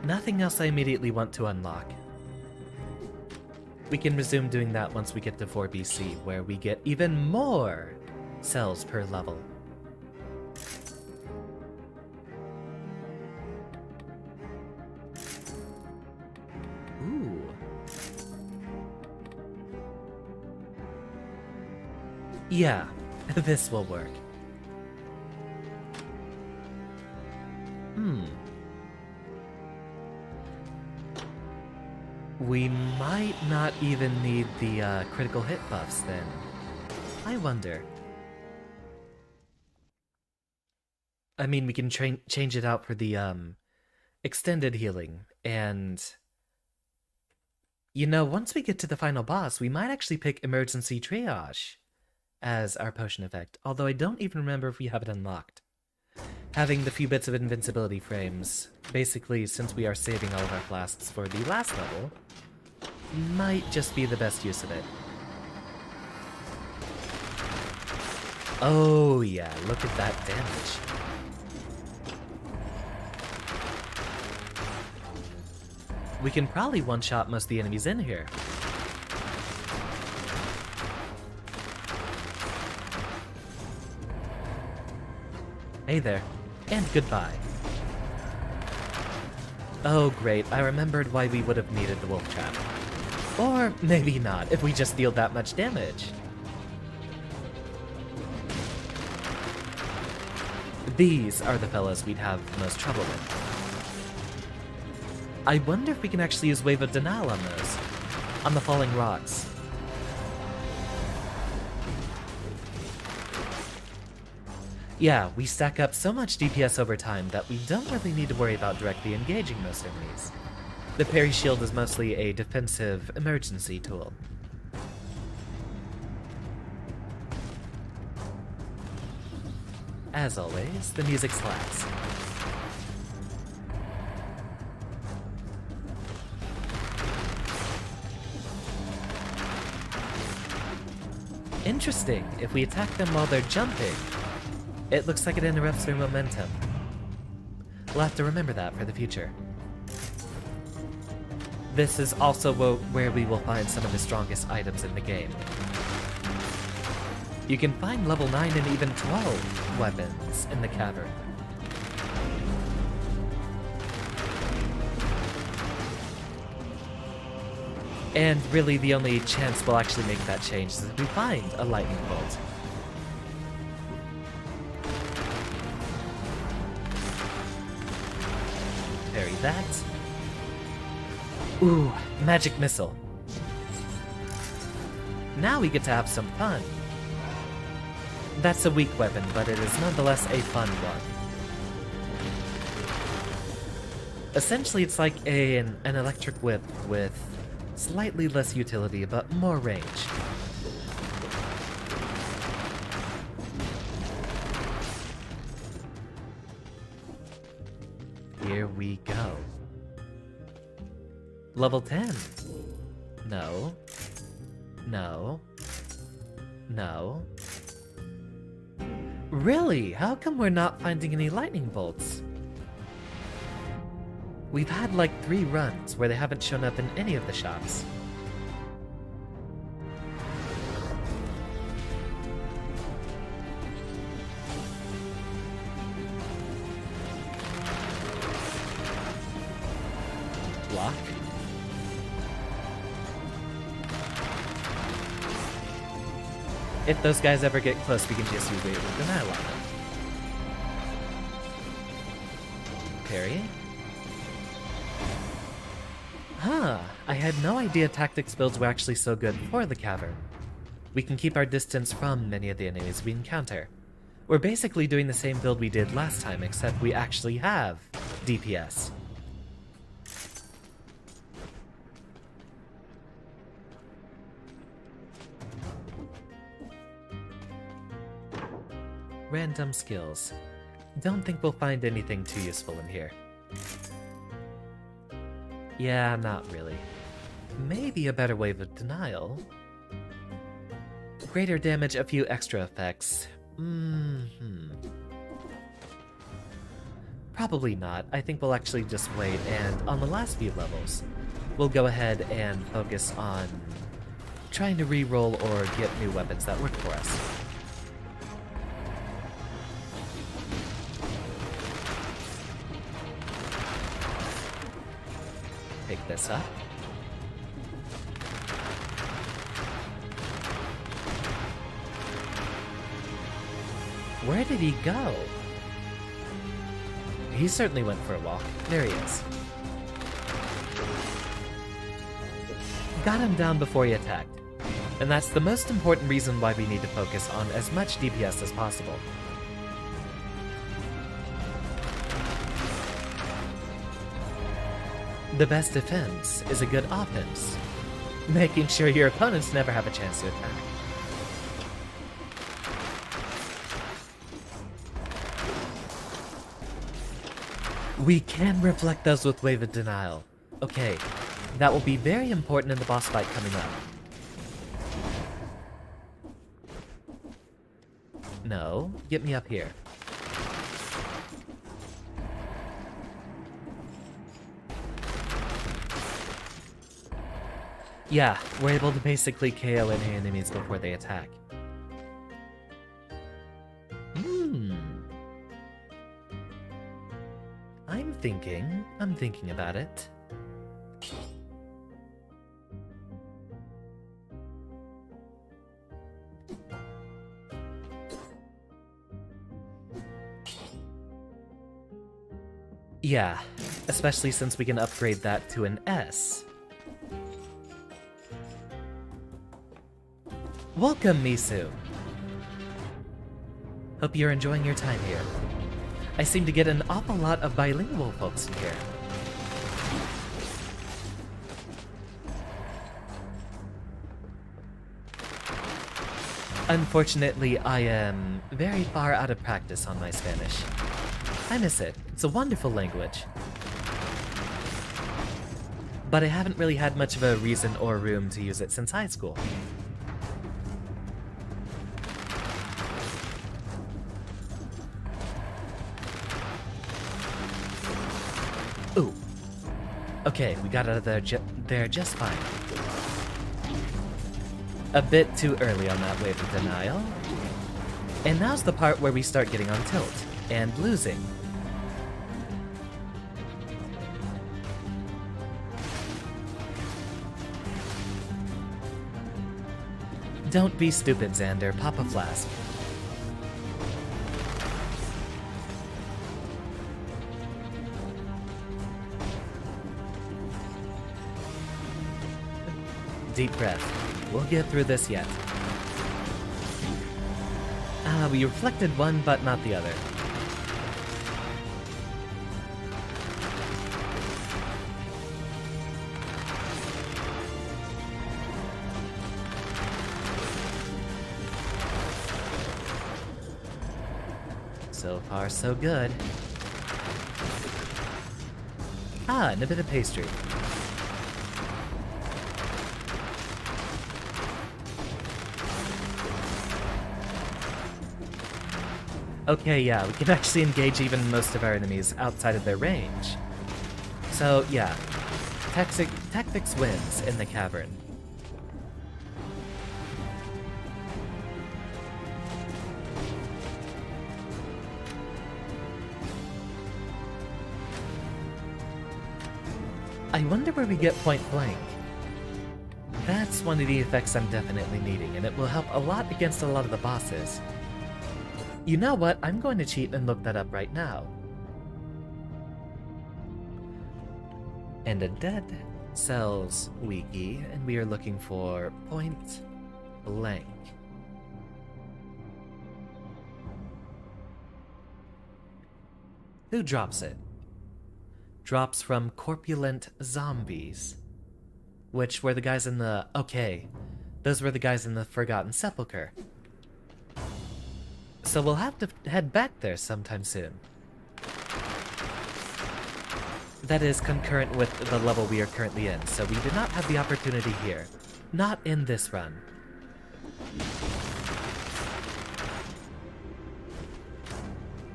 Nothing else I immediately want to unlock. We can resume doing that once we get to 4 BC, where we get even more cells per level. Ooh. Yeah, this will work. We might not even need the critical hit buffs then. I wonder. I mean, we can change it out for the extended healing, and you know, once we get to the final boss, we might actually pick emergency triage as our potion effect, although I don't even remember if we have it unlocked. Having the few bits of invincibility frames, basically since we are saving all of our flasks for the last level, might just be the best use of it. Oh yeah, look at that damage. We can probably one-shot most of the enemies in here. Hey there, and goodbye. Oh great, I remembered why we would have needed the wolf trap. Or maybe not, if we just deal that much damage. These are the fellas we'd have the most trouble with. I wonder if we can actually use Wave of Denial on those. On the falling rocks. Yeah, we stack up so much DPS over time that we don't really need to worry about directly engaging most enemies. The parry shield is mostly a defensive emergency tool. As always, the music slaps. Interesting, if we attack them while they're jumping, it looks like it interrupts their momentum. We'll have to remember that for the future. This is also where we will find some of the strongest items in the game. You can find level 9 and even 12 weapons in the cavern. And really the only chance we'll actually make that change is if we find a lightning bolt. Parry that. Ooh, magic missile. Now we get to have some fun. That's a weak weapon, but it is nonetheless a fun one. Essentially, it's like an electric whip with slightly less utility, but more range. Here we go. Level 10. No. No. No. Really? How come we're not finding any lightning bolts? We've had like 3 runs where they haven't shown up in any of the shops. Block. If those guys ever get close, we can just use Wave of Denial on them. Parry. Huh, I had no idea tactics builds were actually so good for the cavern. We can keep our distance from many of the enemies we encounter. We're basically doing the same build we did last time, except we actually have DPS. Random skills. Don't think we'll find anything too useful in here. Yeah, not really. Maybe a better Wave of Denial. Greater damage, a few extra effects. Probably not. I think we'll actually just wait, and on the last few levels, we'll go ahead and focus on trying to re-roll or get new weapons that work for us. Pick this up. Where did he go? He certainly went for a walk. There he is. Got him down before he attacked. And that's the most important reason why we need to focus on as much DPS as possible. The best defense is a good offense, making sure your opponents never have a chance to attack. We can reflect those with Wave of Denial. Okay, that will be very important in the boss fight coming up. No, get me up here. Yeah, we're able to basically KO any enemies before they attack. I'm thinking about it. Yeah, especially since we can upgrade that to an S. Welcome, Misu! Hope you're enjoying your time here. I seem to get an awful lot of bilingual folks in here. Unfortunately, I am very far out of practice on my Spanish. I miss it. It's a wonderful language. But I haven't really had much of a reason or room to use it since high school. Ooh. Okay, we got out of there just fine. A bit too early on that Wave of Denial. And now's the part where we start getting on tilt and losing. Don't be stupid, Xander. Pop a flask. Deep breath. We'll get through this yet. We reflected one, but not the other. So far, so good. Ah, and a bit of pastry. Okay, yeah, we can actually engage even most of our enemies outside of their range. So, yeah. Tactics wins in the cavern. I wonder where we get point blank. That's one of the effects I'm definitely needing, and it will help a lot against a lot of the bosses. You know what? I'm going to cheat and look that up right now. And a dead Cells wiki, and we are looking for point blank. Who drops it? Drops from Corpulent Zombies, which were the guys in the... Okay, those were the guys in the Forgotten Sepulchre. So we'll have to head back there sometime soon. That is concurrent with the level we are currently in, so we did not have the opportunity here. Not in this run.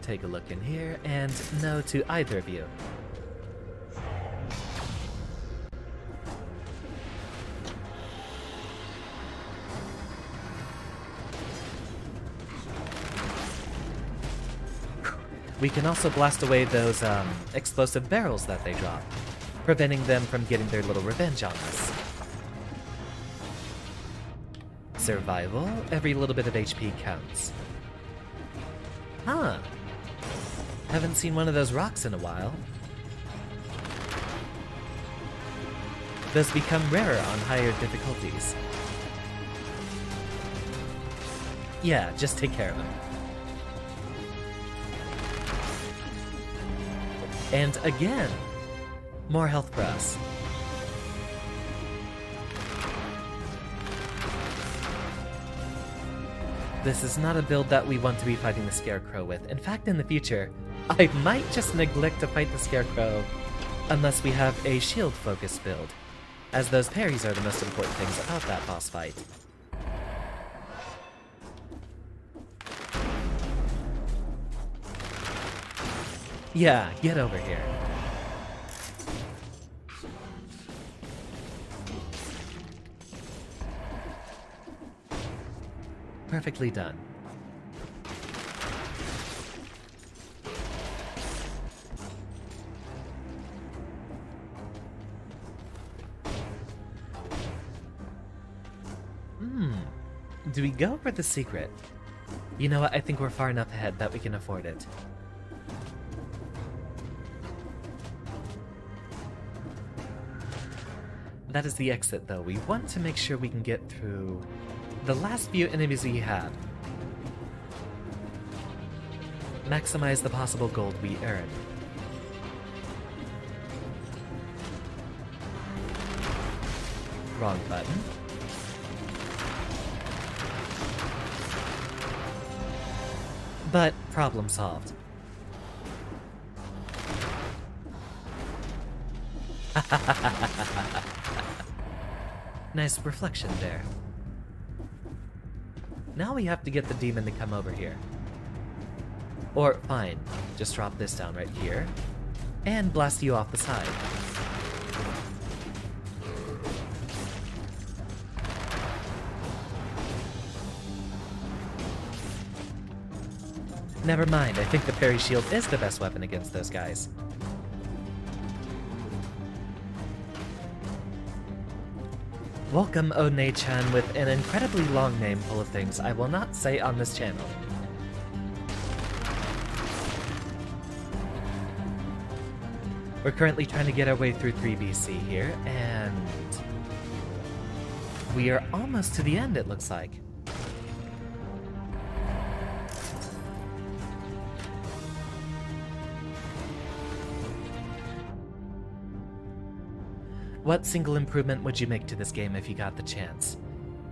take a look in here, and no to either of you. We can also blast away those explosive barrels that they drop, preventing them from getting their little revenge on us. Survival, every little bit of HP counts. Huh. Haven't seen one of those rocks in a while. Those become rarer on higher difficulties. Yeah, just take care of them. And again, more health for us. This is not a build that we want to be fighting the Scarecrow with. In fact, in the future, I might just neglect to fight the Scarecrow unless we have a shield-focused build, as those parries are the most important things about that boss fight. Yeah, get over here. Perfectly done. Do we go for the secret? You know what, I think we're far enough ahead that we can afford it. That is the exit, though. We want to make sure we can get through the last few enemies we have. Maximize the possible gold we earn. Wrong button. But problem solved. Nice reflection there. Now we have to get the demon to come over here. Or, fine, just drop this down right here, and blast you off the side. Never mind, I think the parry shield is the best weapon against those guys. Welcome, One-chan, with an incredibly long name full of things I will not say on this channel. We're currently trying to get our way through 3BC here, and we are almost to the end, it looks like. What single improvement would you make to this game if you got the chance?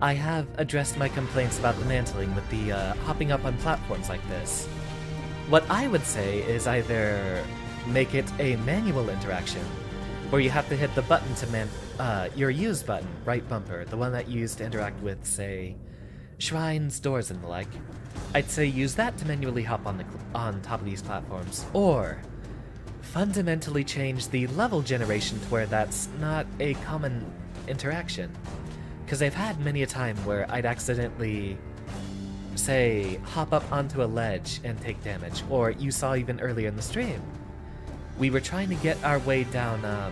I have addressed my complaints about the mantling with the hopping up on platforms like this. What I would say is either make it a manual interaction, where you have to hit the button to your use button, right bumper, the one that you use to interact with, say, shrines, doors, and the like. I'd say use that to manually hop on top of these platforms, or fundamentally change the level generation to where that's not a common interaction. Because I've had many a time where I'd accidentally, say, hop up onto a ledge and take damage, or you saw even earlier in the stream, we were trying to get our way down a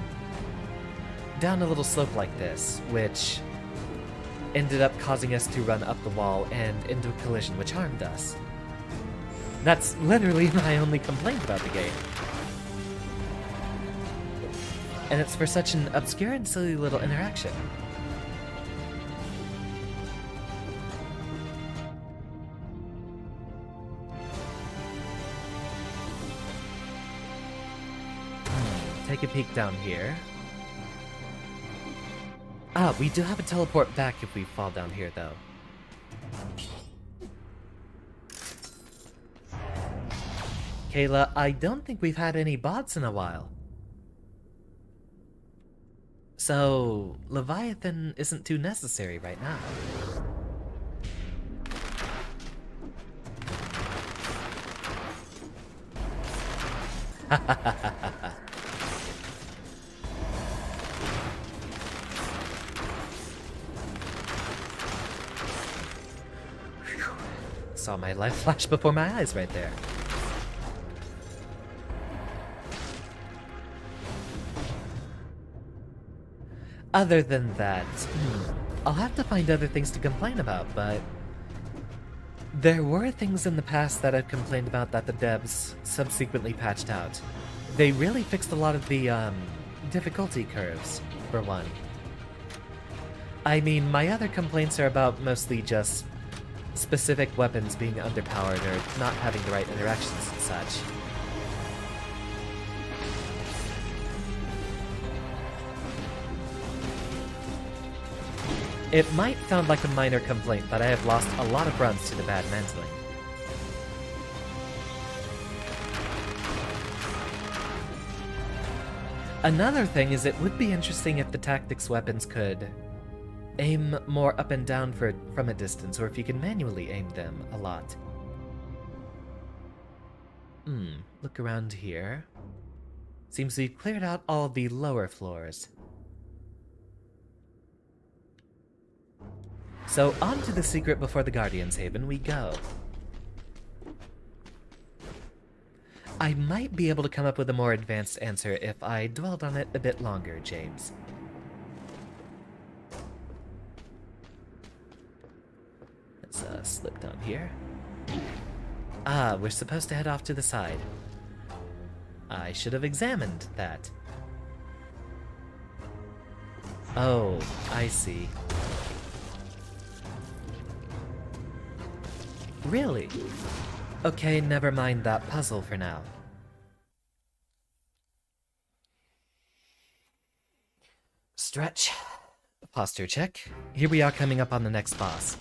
little slope like this, which ended up causing us to run up the wall and into a collision which harmed us. That's literally my only complaint about the game. And it's for such an obscure and silly little interaction. Take a peek down here. Ah, we do have a teleport back if we fall down here, though. Kayla, I don't think we've had any bots in a while. So, Leviathan isn't too necessary right now. Saw my life flash before my eyes right there. Other than that, I'll have to find other things to complain about, but there were things in the past that I've complained about that the devs subsequently patched out. They really fixed a lot of the difficulty curves, for one. I mean, my other complaints are about mostly just specific weapons being underpowered or not having the right interactions and such. It might sound like a minor complaint, but I have lost a lot of runs to the bad mantling. Another thing is it would be interesting if the tactics weapons could aim more up and down from a distance, or if you can manually aim them a lot. Look around here. Seems we've cleared out all the lower floors. So on to the secret before the Guardian's Haven we go. I might be able to come up with a more advanced answer if I dwelled on it a bit longer, James. Let's slip down here. Ah, we're supposed to head off to the side. I should have examined that. Oh, I see. Really? Okay, never mind that puzzle for now. Stretch. Posture check. Here we are coming up on the next boss.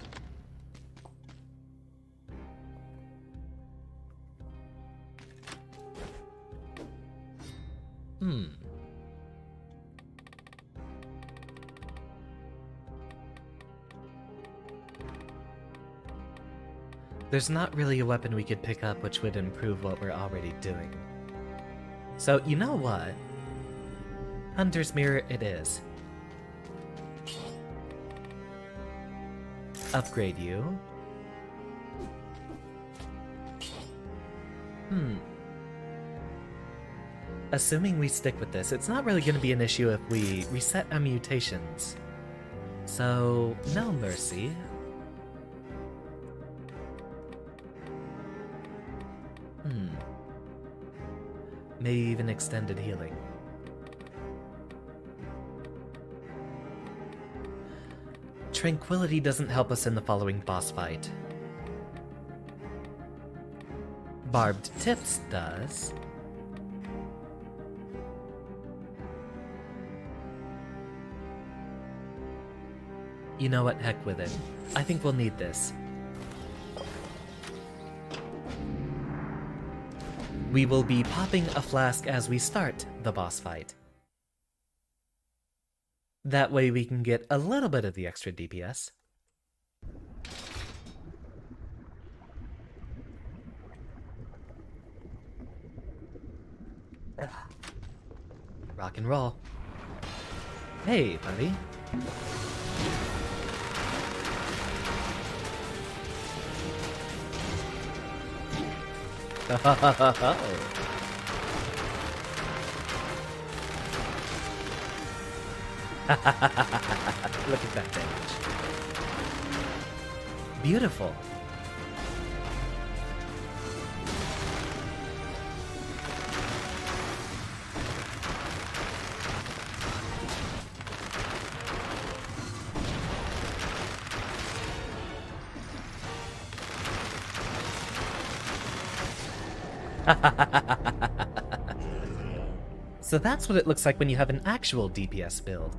There's not really a weapon we could pick up which would improve what we're already doing. So, you know what? Hunter's Mirror it is. Upgrade you. Assuming we stick with this, it's not really going to be an issue if we reset our mutations. So, no mercy. Maybe even extended healing. Tranquility doesn't help us in the following boss fight. Barbed Tips does. You know what, heck with it. I think we'll need this. We will be popping a flask as we start the boss fight. That way we can get a little bit of the extra DPS. Rock and roll. Hey, buddy. Look at that damage. Beautiful. So that's what it looks like when you have an actual DPS build.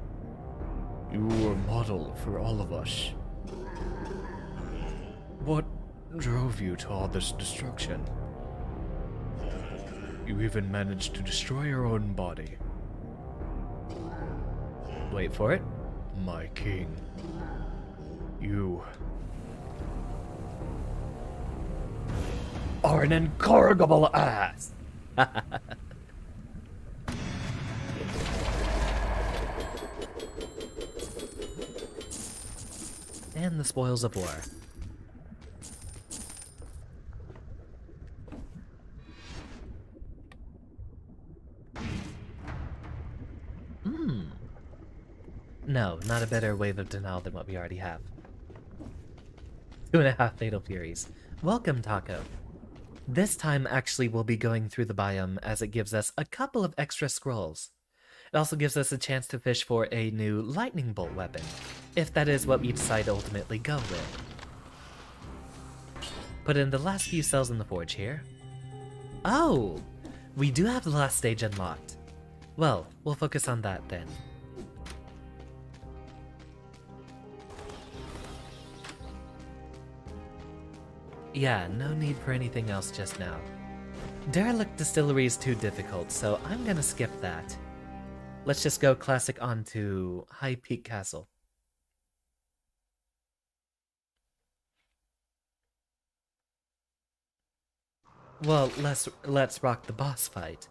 You were a model for all of us. What drove you to all this destruction? You even managed to destroy your own body. Wait for it. My king. You are an incorrigible ass. and the spoils of war. No, not a better wave of denial than what we already have. 2.5 Fatal Furies. Welcome, Taco. This time, actually, we'll be going through the biome as it gives us a couple of extra scrolls. It also gives us a chance to fish for a new lightning bolt weapon, if that is what we decide to ultimately go with. Put in the last few cells in the forge here. Oh! We do have the last stage unlocked. Well, we'll focus on that then. Yeah, no need for anything else just now. Derelict Distillery is too difficult, so I'm gonna skip that. Let's just go classic on to High Peak Castle. Well, let's rock the boss fight.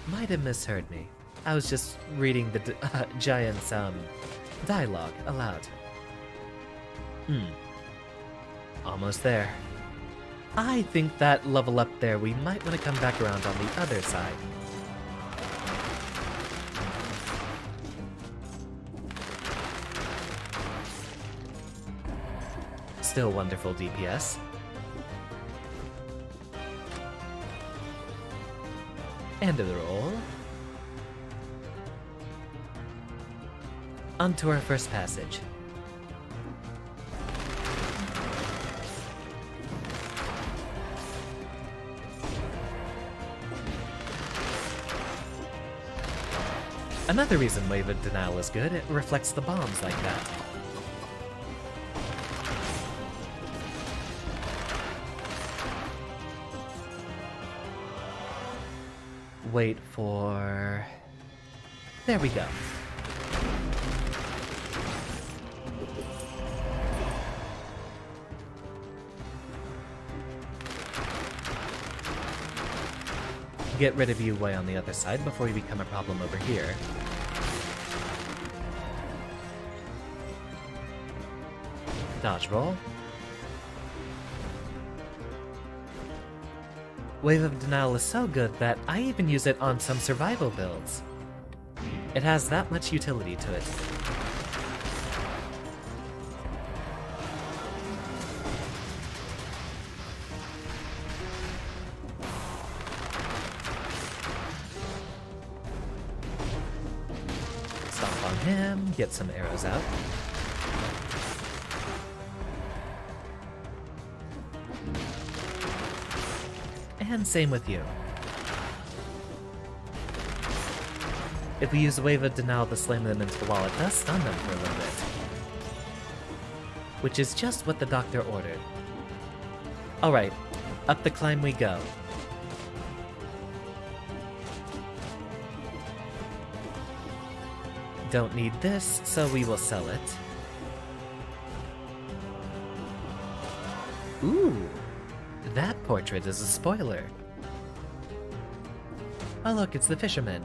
Might have misheard me. I was just reading the giant's dialogue aloud. Almost there. I think that level up there, we might want to come back around on the other side. Still wonderful DPS. End of the roll. On to our first passage. Another reason Wave of Denial is good, it reflects the bombs like that. Wait for... There we go. Get rid of you way on the other side before you become a problem over here. Dodge roll. Wave of Denial is so good that I even use it on some survival builds. It has that much utility to it. Stomp on him, get some arrows out. And same with you. If we use a Wave of Denial to slam them into the wall, it does stun them for a little bit. Which is just what the doctor ordered. Alright, up the climb we go. Don't need this, so we will sell it. Ooh! That portrait is a spoiler. Oh look, it's the fisherman.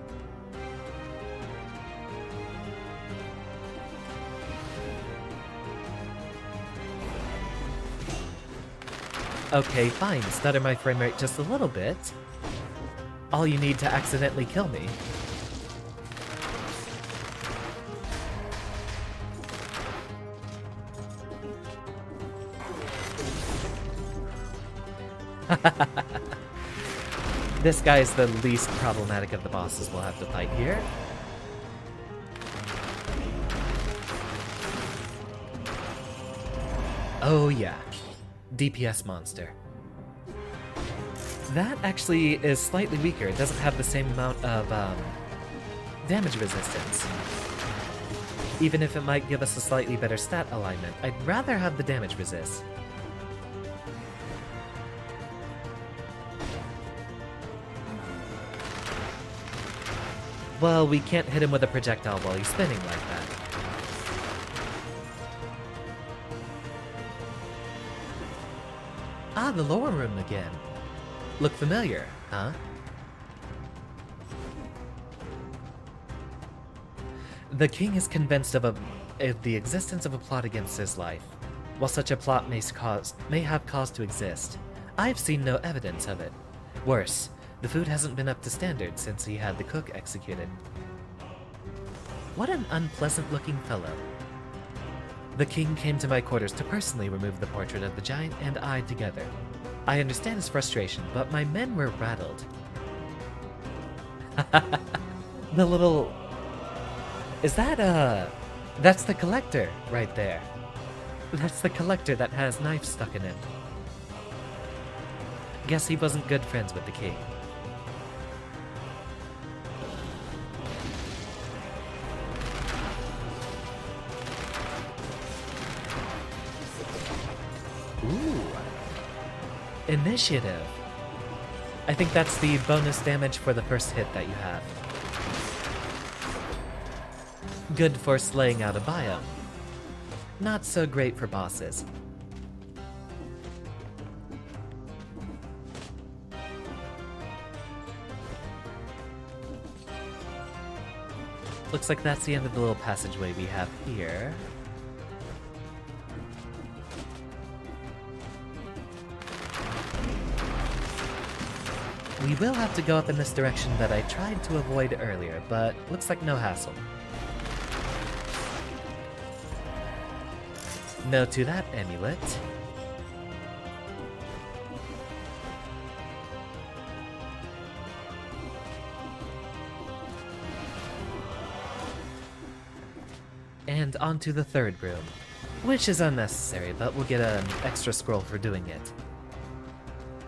Okay, fine, stutter my frame rate just a little bit. All you need to accidentally kill me. This guy is the least problematic of the bosses we'll have to fight here. Oh yeah, DPS monster. That actually is slightly weaker. It doesn't have the same amount of damage resistance. Even if it might give us a slightly better stat alignment, I'd rather have the damage resist. Well, we can't hit him with a projectile while he's spinning like that. Ah, the lower room again. Look familiar, huh? The king is convinced of a the existence of a plot against his life. While such a plot may have cause to exist, I've seen no evidence of it. Worse, the food hasn't been up to standard since he had the cook executed. What an unpleasant-looking fellow. The king came to my quarters to personally remove the portrait of the giant and I together. I understand his frustration, but my men were rattled. The little... Is that, That's the collector right there. That's the collector that has knives stuck in him. Guess he wasn't good friends with the king. Ooh. Initiative. I think that's the bonus damage for the first hit that you have. Good for slaying out a biome. Not so great for bosses. Looks like that's the end of the little passageway we have here. We will have to go up in this direction that I tried to avoid earlier, but looks like no hassle. No to that amulet. And onto the third room, which is unnecessary, but we'll get an extra scroll for doing it.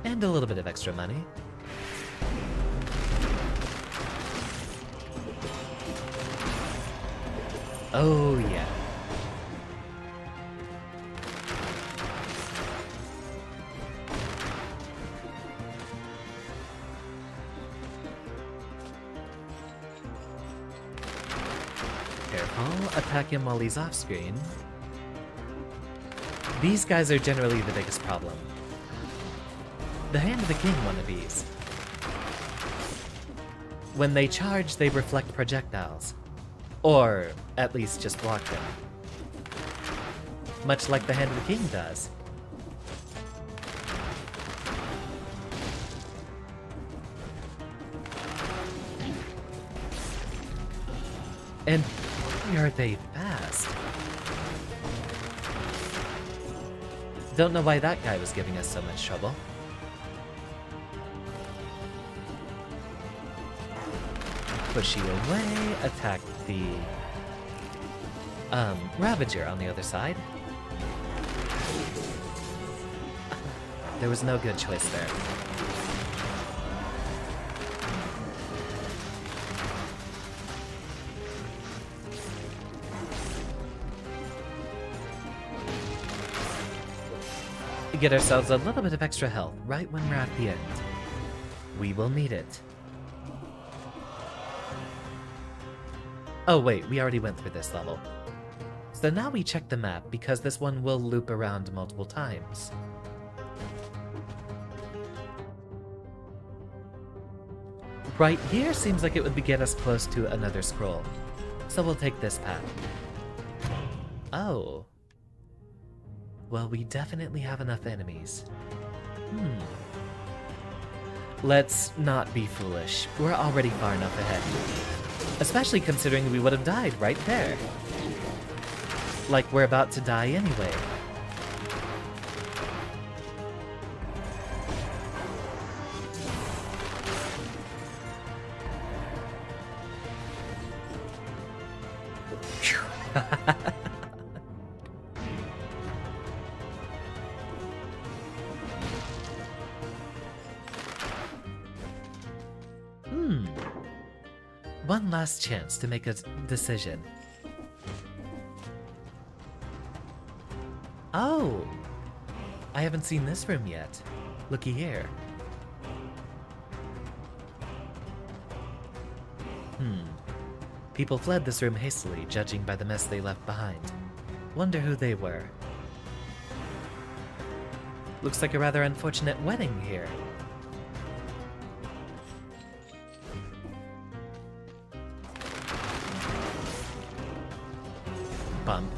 And a little bit of extra money. Oh yeah. Careful, attack him while he's off screen. These guys are generally the biggest problem. The Hand of the King wannabes. When they charge, they reflect projectiles. Or, at least just block them. Much like the Hand of the King does. And boy, are they fast. Don't know why that guy was giving us so much trouble. Push you away, attack the Ravager on the other side. There was no good choice there. Get ourselves a little bit of extra health right when we're at the end. We will need it. Oh wait, we already went through this level. So now we check the map because this one will loop around multiple times. Right here seems like it would get us close to another scroll. So we'll take this path. Oh. Well, we definitely have enough enemies. Let's not be foolish. We're already far enough ahead. Especially considering we would have died right there. Like we're about to die anyway. One last chance to make a decision. Oh! I haven't seen this room yet. Looky here. People fled this room hastily, judging by the mess they left behind. Wonder who they were. Looks like a rather unfortunate wedding here. bump.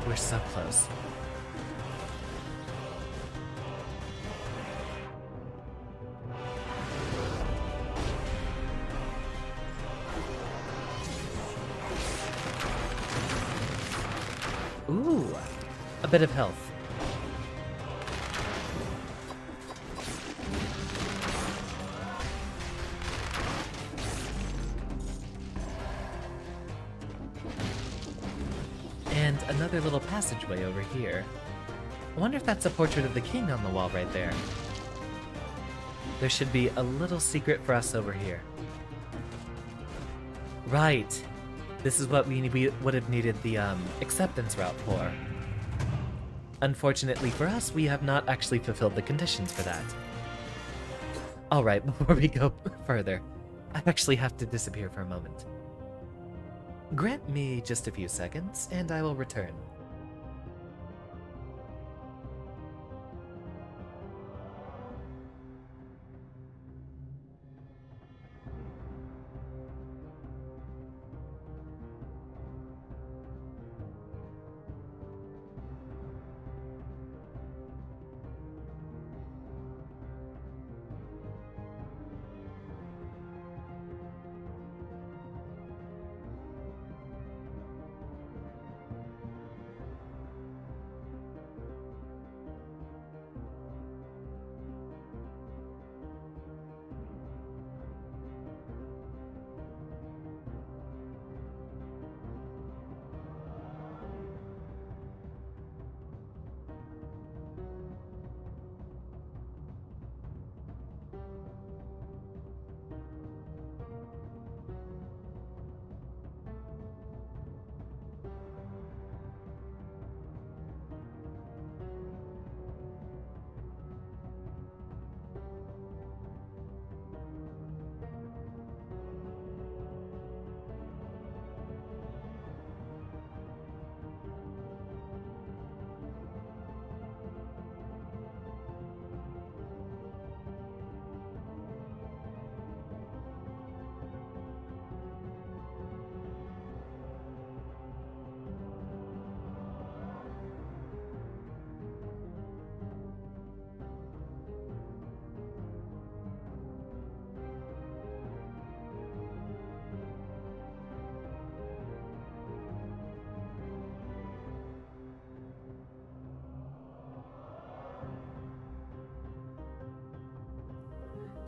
We're so close. Ooh, a bit of health. And another little passageway over here. I wonder if that's a portrait of the king on the wall right there. There should be a little secret for us over here. Right. This is what we would have needed the acceptance route for. Unfortunately for us, we have not actually fulfilled the conditions for that. Alright, before we go further, I actually have to disappear for a moment. Grant me just a few seconds, and I will return.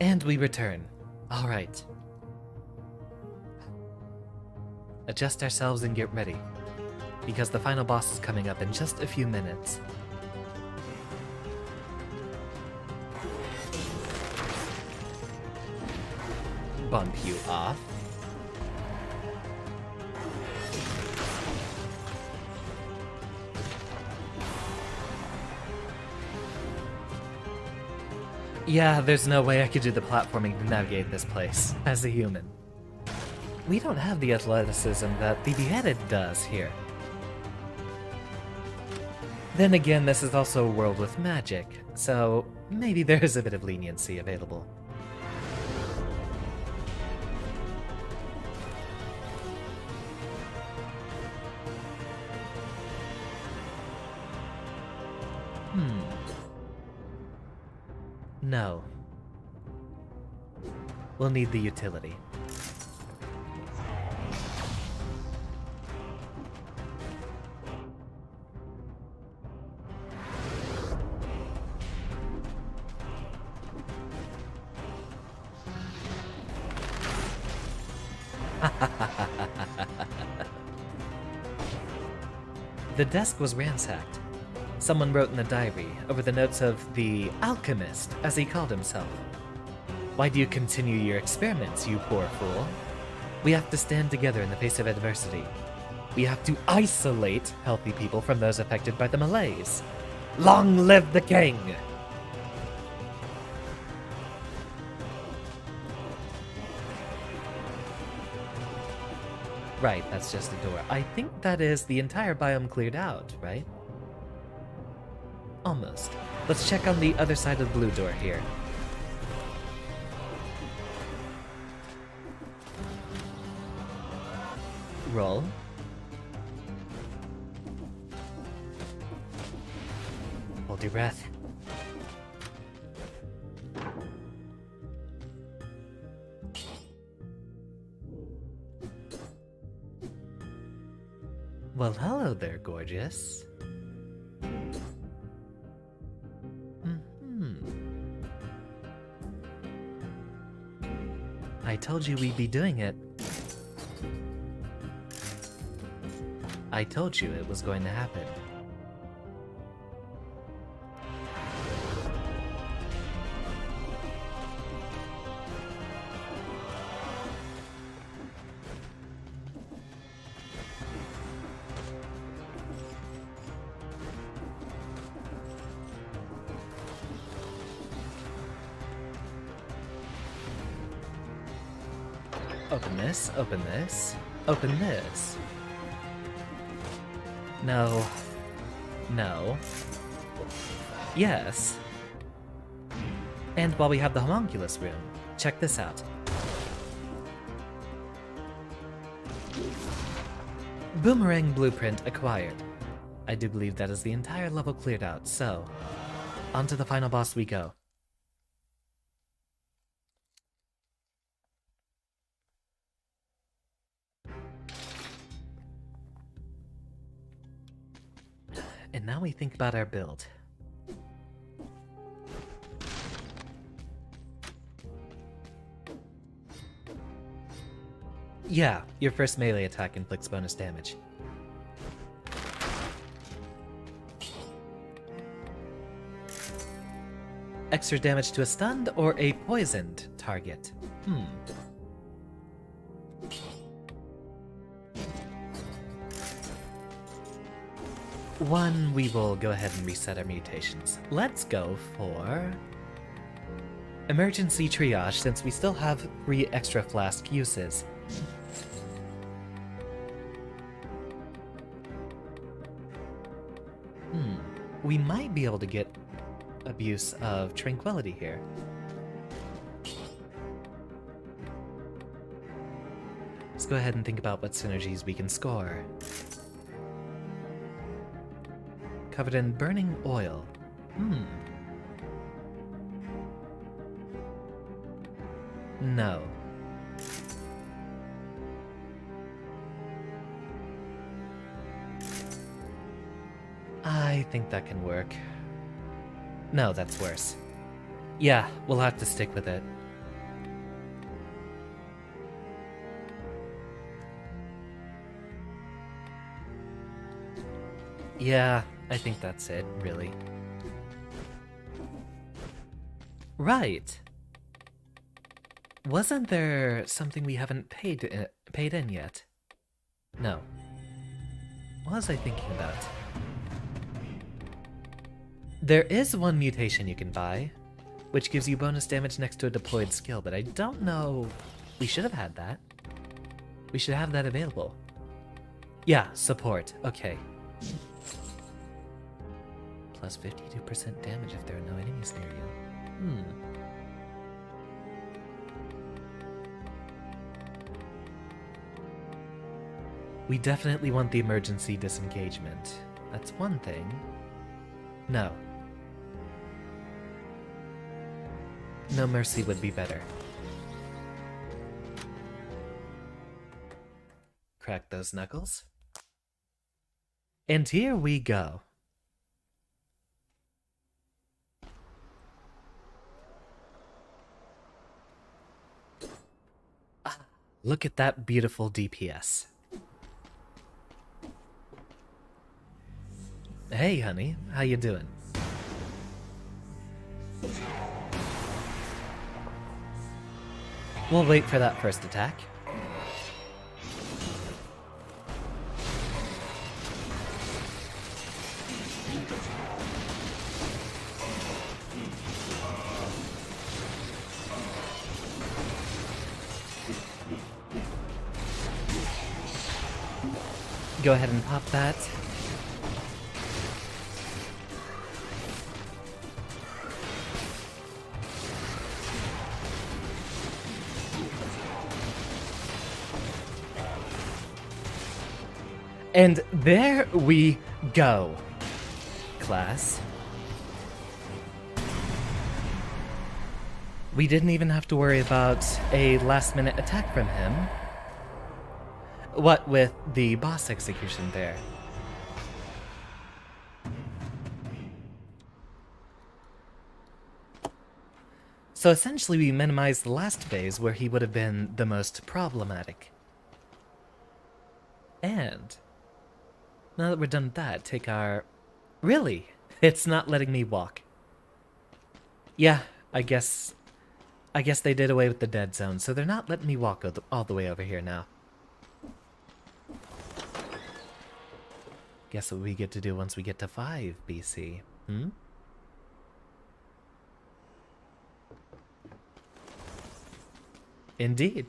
And we return. Alright. Adjust ourselves and get ready, because the final boss is coming up in just a few minutes. Bump you off. Yeah, there's no way I could do the platforming to navigate this place, as a human. We don't have the athleticism that the Beheaded does here. Then again, this is also a world with magic, so maybe there is a bit of leniency available. No. We'll need the utility. The desk was ransacked. Someone wrote in the diary over the notes of the alchemist, as he called himself. Why do you continue your experiments, you poor fool? We have to stand together in the face of adversity. We have to isolate healthy people from those affected by the malaise. Long live the king! Right, that's just a door. I think that is the entire biome cleared out, right? Almost. Let's check on the other side of the blue door here. Roll. Hold your breath. Well, hello there, gorgeous. I told you we'd be doing it. I told you it was going to happen. Open this, open this, open this. No. No. Yes. And while we have the homunculus room, check this out. Boomerang blueprint acquired. I do believe that is the entire level cleared out, so on to the final boss we go. And now we think about our build. Yeah, your first melee attack inflicts bonus damage. Extra damage to a stunned or a poisoned target. One, we will go ahead and reset our mutations. Let's go for emergency triage, since we still have 3 extra flask uses. We might be able to get abuse of tranquility here. Let's go ahead and think about what synergies we can score. Covered in burning oil. No. I think that can work. No, that's worse. Yeah, we'll have to stick with it. Yeah, I think that's it, really. Right. Wasn't there something we haven't paid in yet? No. What was I thinking about? There is one mutation you can buy, which gives you bonus damage next to a deployed skill, but I don't know... We should have had that. We should have that available. Yeah, support. Okay. Plus 52% damage if there are no enemies near you. We definitely want the emergency disengagement. That's one thing. No. No mercy would be better. Crack those knuckles. And here we go. Look at that beautiful DPS. Hey, honey, how you doing? We'll wait for that first attack. Go ahead and pop that. And there we go, class. We didn't even have to worry about a last-minute attack from him. What with the boss execution there. So essentially we minimized the last phase where he would have been the most problematic. And now that we're done with that, take our... Really? It's not letting me walk. Yeah, I guess they did away with the dead zone, so they're not letting me walk all the way over here now. Guess what we get to do once we get to 5 BC, hmm? Indeed.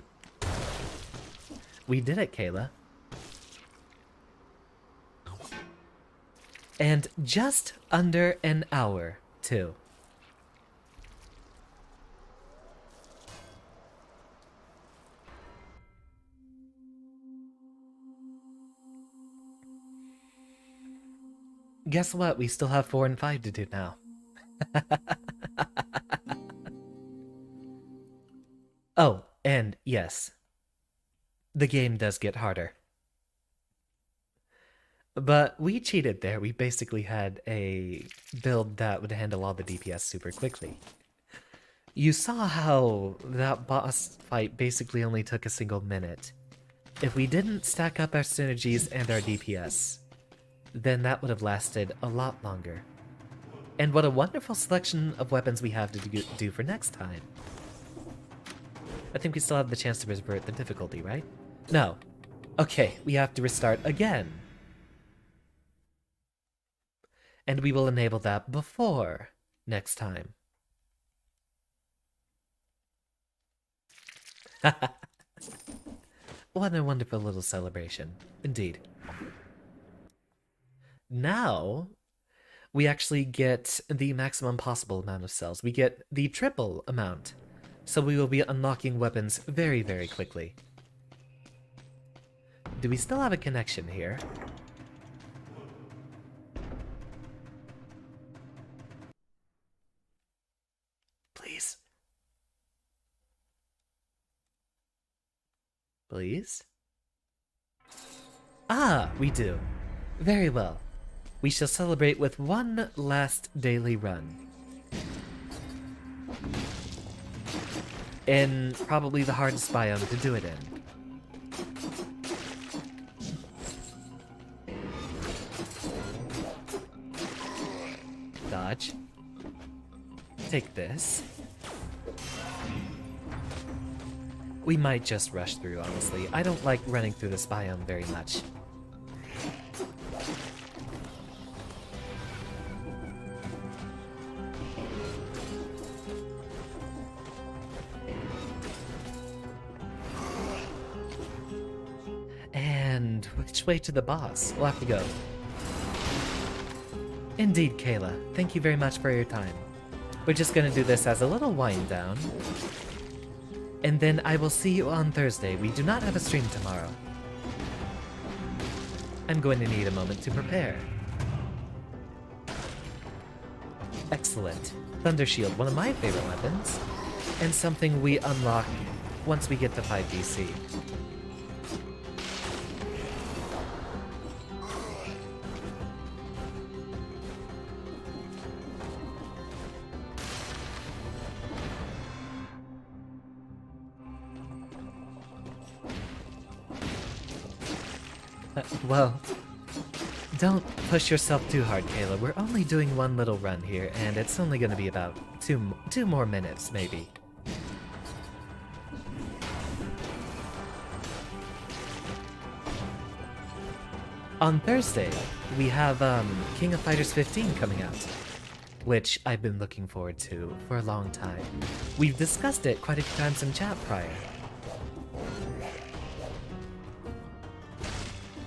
We did it, Kayla. And just under an hour, too. Guess what? We still have 4 and 5 to do now. Oh, and yes, the game does get harder. But we cheated there. We basically had a build that would handle all the DPS super quickly. You saw how that boss fight basically only took a single minute. If we didn't stack up our synergies and our DPS, then that would have lasted a lot longer. And what a wonderful selection of weapons we have to do for next time. I think we still have the chance to revert the difficulty, right? No. Okay, we have to restart again. And we will enable that before next time. What a wonderful little celebration. Indeed. Now, we actually get the maximum possible amount of cells. We get the triple amount. So we will be unlocking weapons very, very quickly. Do we still have a connection here? Please. Please? Ah, we do. Very well. We shall celebrate with one last daily run. In probably the hardest biome to do it in. Dodge. Take this. We might just rush through, honestly. I don't like running through this biome very much. And which way to the boss? We'll have to go. Indeed, Kayla. Thank you very much for your time. We're just gonna do this as a little wind down. And then I will see you on Thursday. We do not have a stream tomorrow. I'm going to need a moment to prepare. Excellent. Thunder Shield, one of my favorite weapons. And something we unlock once we get to 5 DC. Well, don't push yourself too hard, Kayla. We're only doing one little run here, and it's only going to be about two more minutes, maybe. On Thursday, we have King of Fighters 15 coming out, which I've been looking forward to for a long time. We've discussed it quite a few times in chat prior.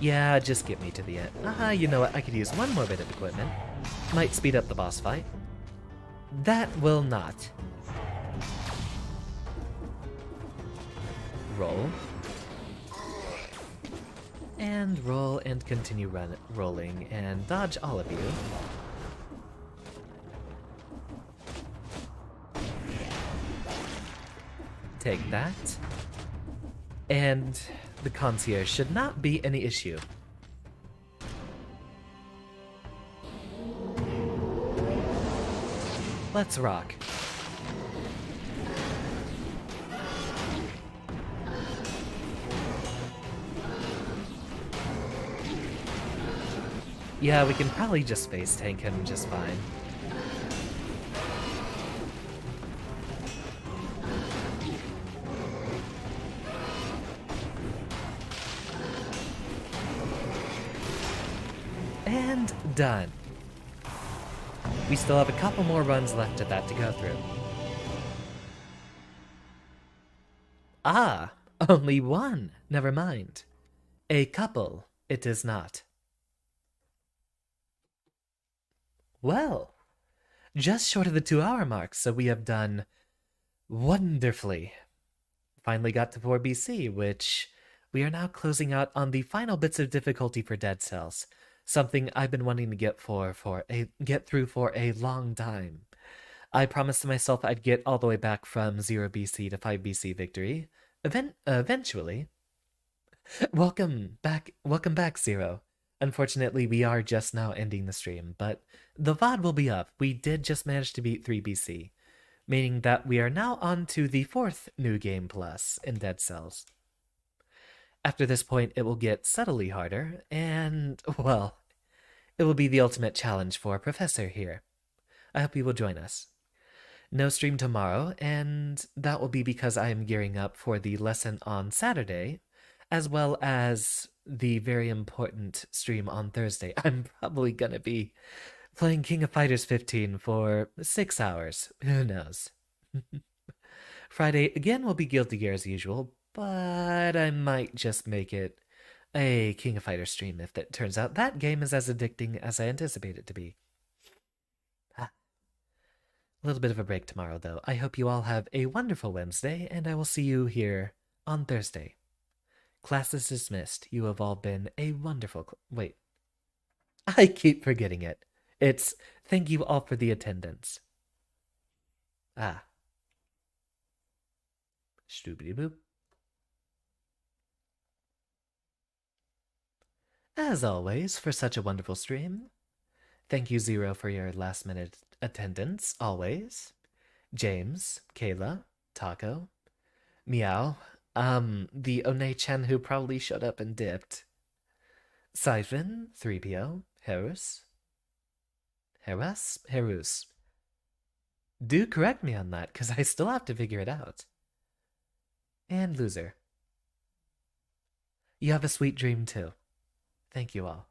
Yeah, just get me to the end. You know what? I could use one more bit of equipment. Might speed up the boss fight. That will not. Roll. And roll and continue rolling and dodge all of you. Take that. And the concierge should not be any issue. Let's rock. Yeah, we can probably just space tank him just fine. And done. We still have a couple more runs left of that to go through. Ah, only one. Never mind. A couple, it is not. Well, just short of the 2-hour mark, so we have done wonderfully. Finally got to 4 BC, which we are now closing out on the final bits of difficulty for Dead Cells. Something I've been wanting to get through for a long time. I promised myself I'd get all the way back from 0 BC to 5 BC victory. Eventually. Welcome back, Zero. Unfortunately, we are just now ending the stream, but the VOD will be up. We did just manage to beat 3 BC, meaning that we are now on to the 4th New Game Plus in Dead Cells. After this point, it will get subtly harder, and, well, it will be the ultimate challenge for Professor here. I hope you will join us. No stream tomorrow, and that will be because I am gearing up for the lesson on Saturday, as well as the very important stream on Thursday. I'm probably gonna be playing King of Fighters 15 for 6 hours. Who knows? Friday again will be Guilty Gear as usual, but I might just make it a King of Fighters stream if it turns out that game is as addicting as I anticipate it to be. A little bit of a break tomorrow, though. I hope you all have a wonderful Wednesday, and I will see you here on Thursday. Class is dismissed. You have all been a wonderful wait. I keep forgetting it. It's thank you all for the attendance. Ah. Stoobity boop. As always, for such a wonderful stream. Thank you, Zero, for your last minute attendance, always. James, Kayla, Taco, Meow, the One-chan who probably showed up and dipped. Siphon, 3PO, Harus. Do correct me on that, because I still have to figure it out. And Loser. You have a sweet dream, too. Thank you all.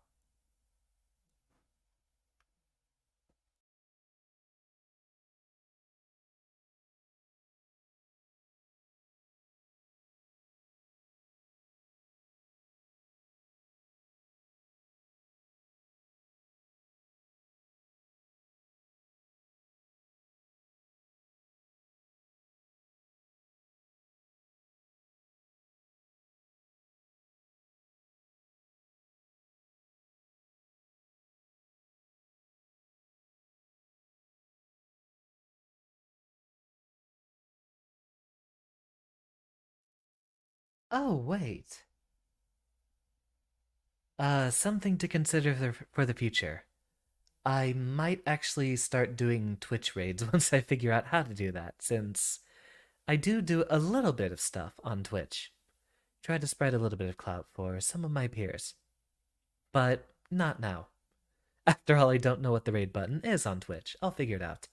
Oh, wait. Something to consider for the future. I might actually start doing Twitch raids once I figure out how to do that, since I do a little bit of stuff on Twitch. Try to spread a little bit of clout for some of my peers. But not now. After all, I don't know what the raid button is on Twitch. I'll figure it out.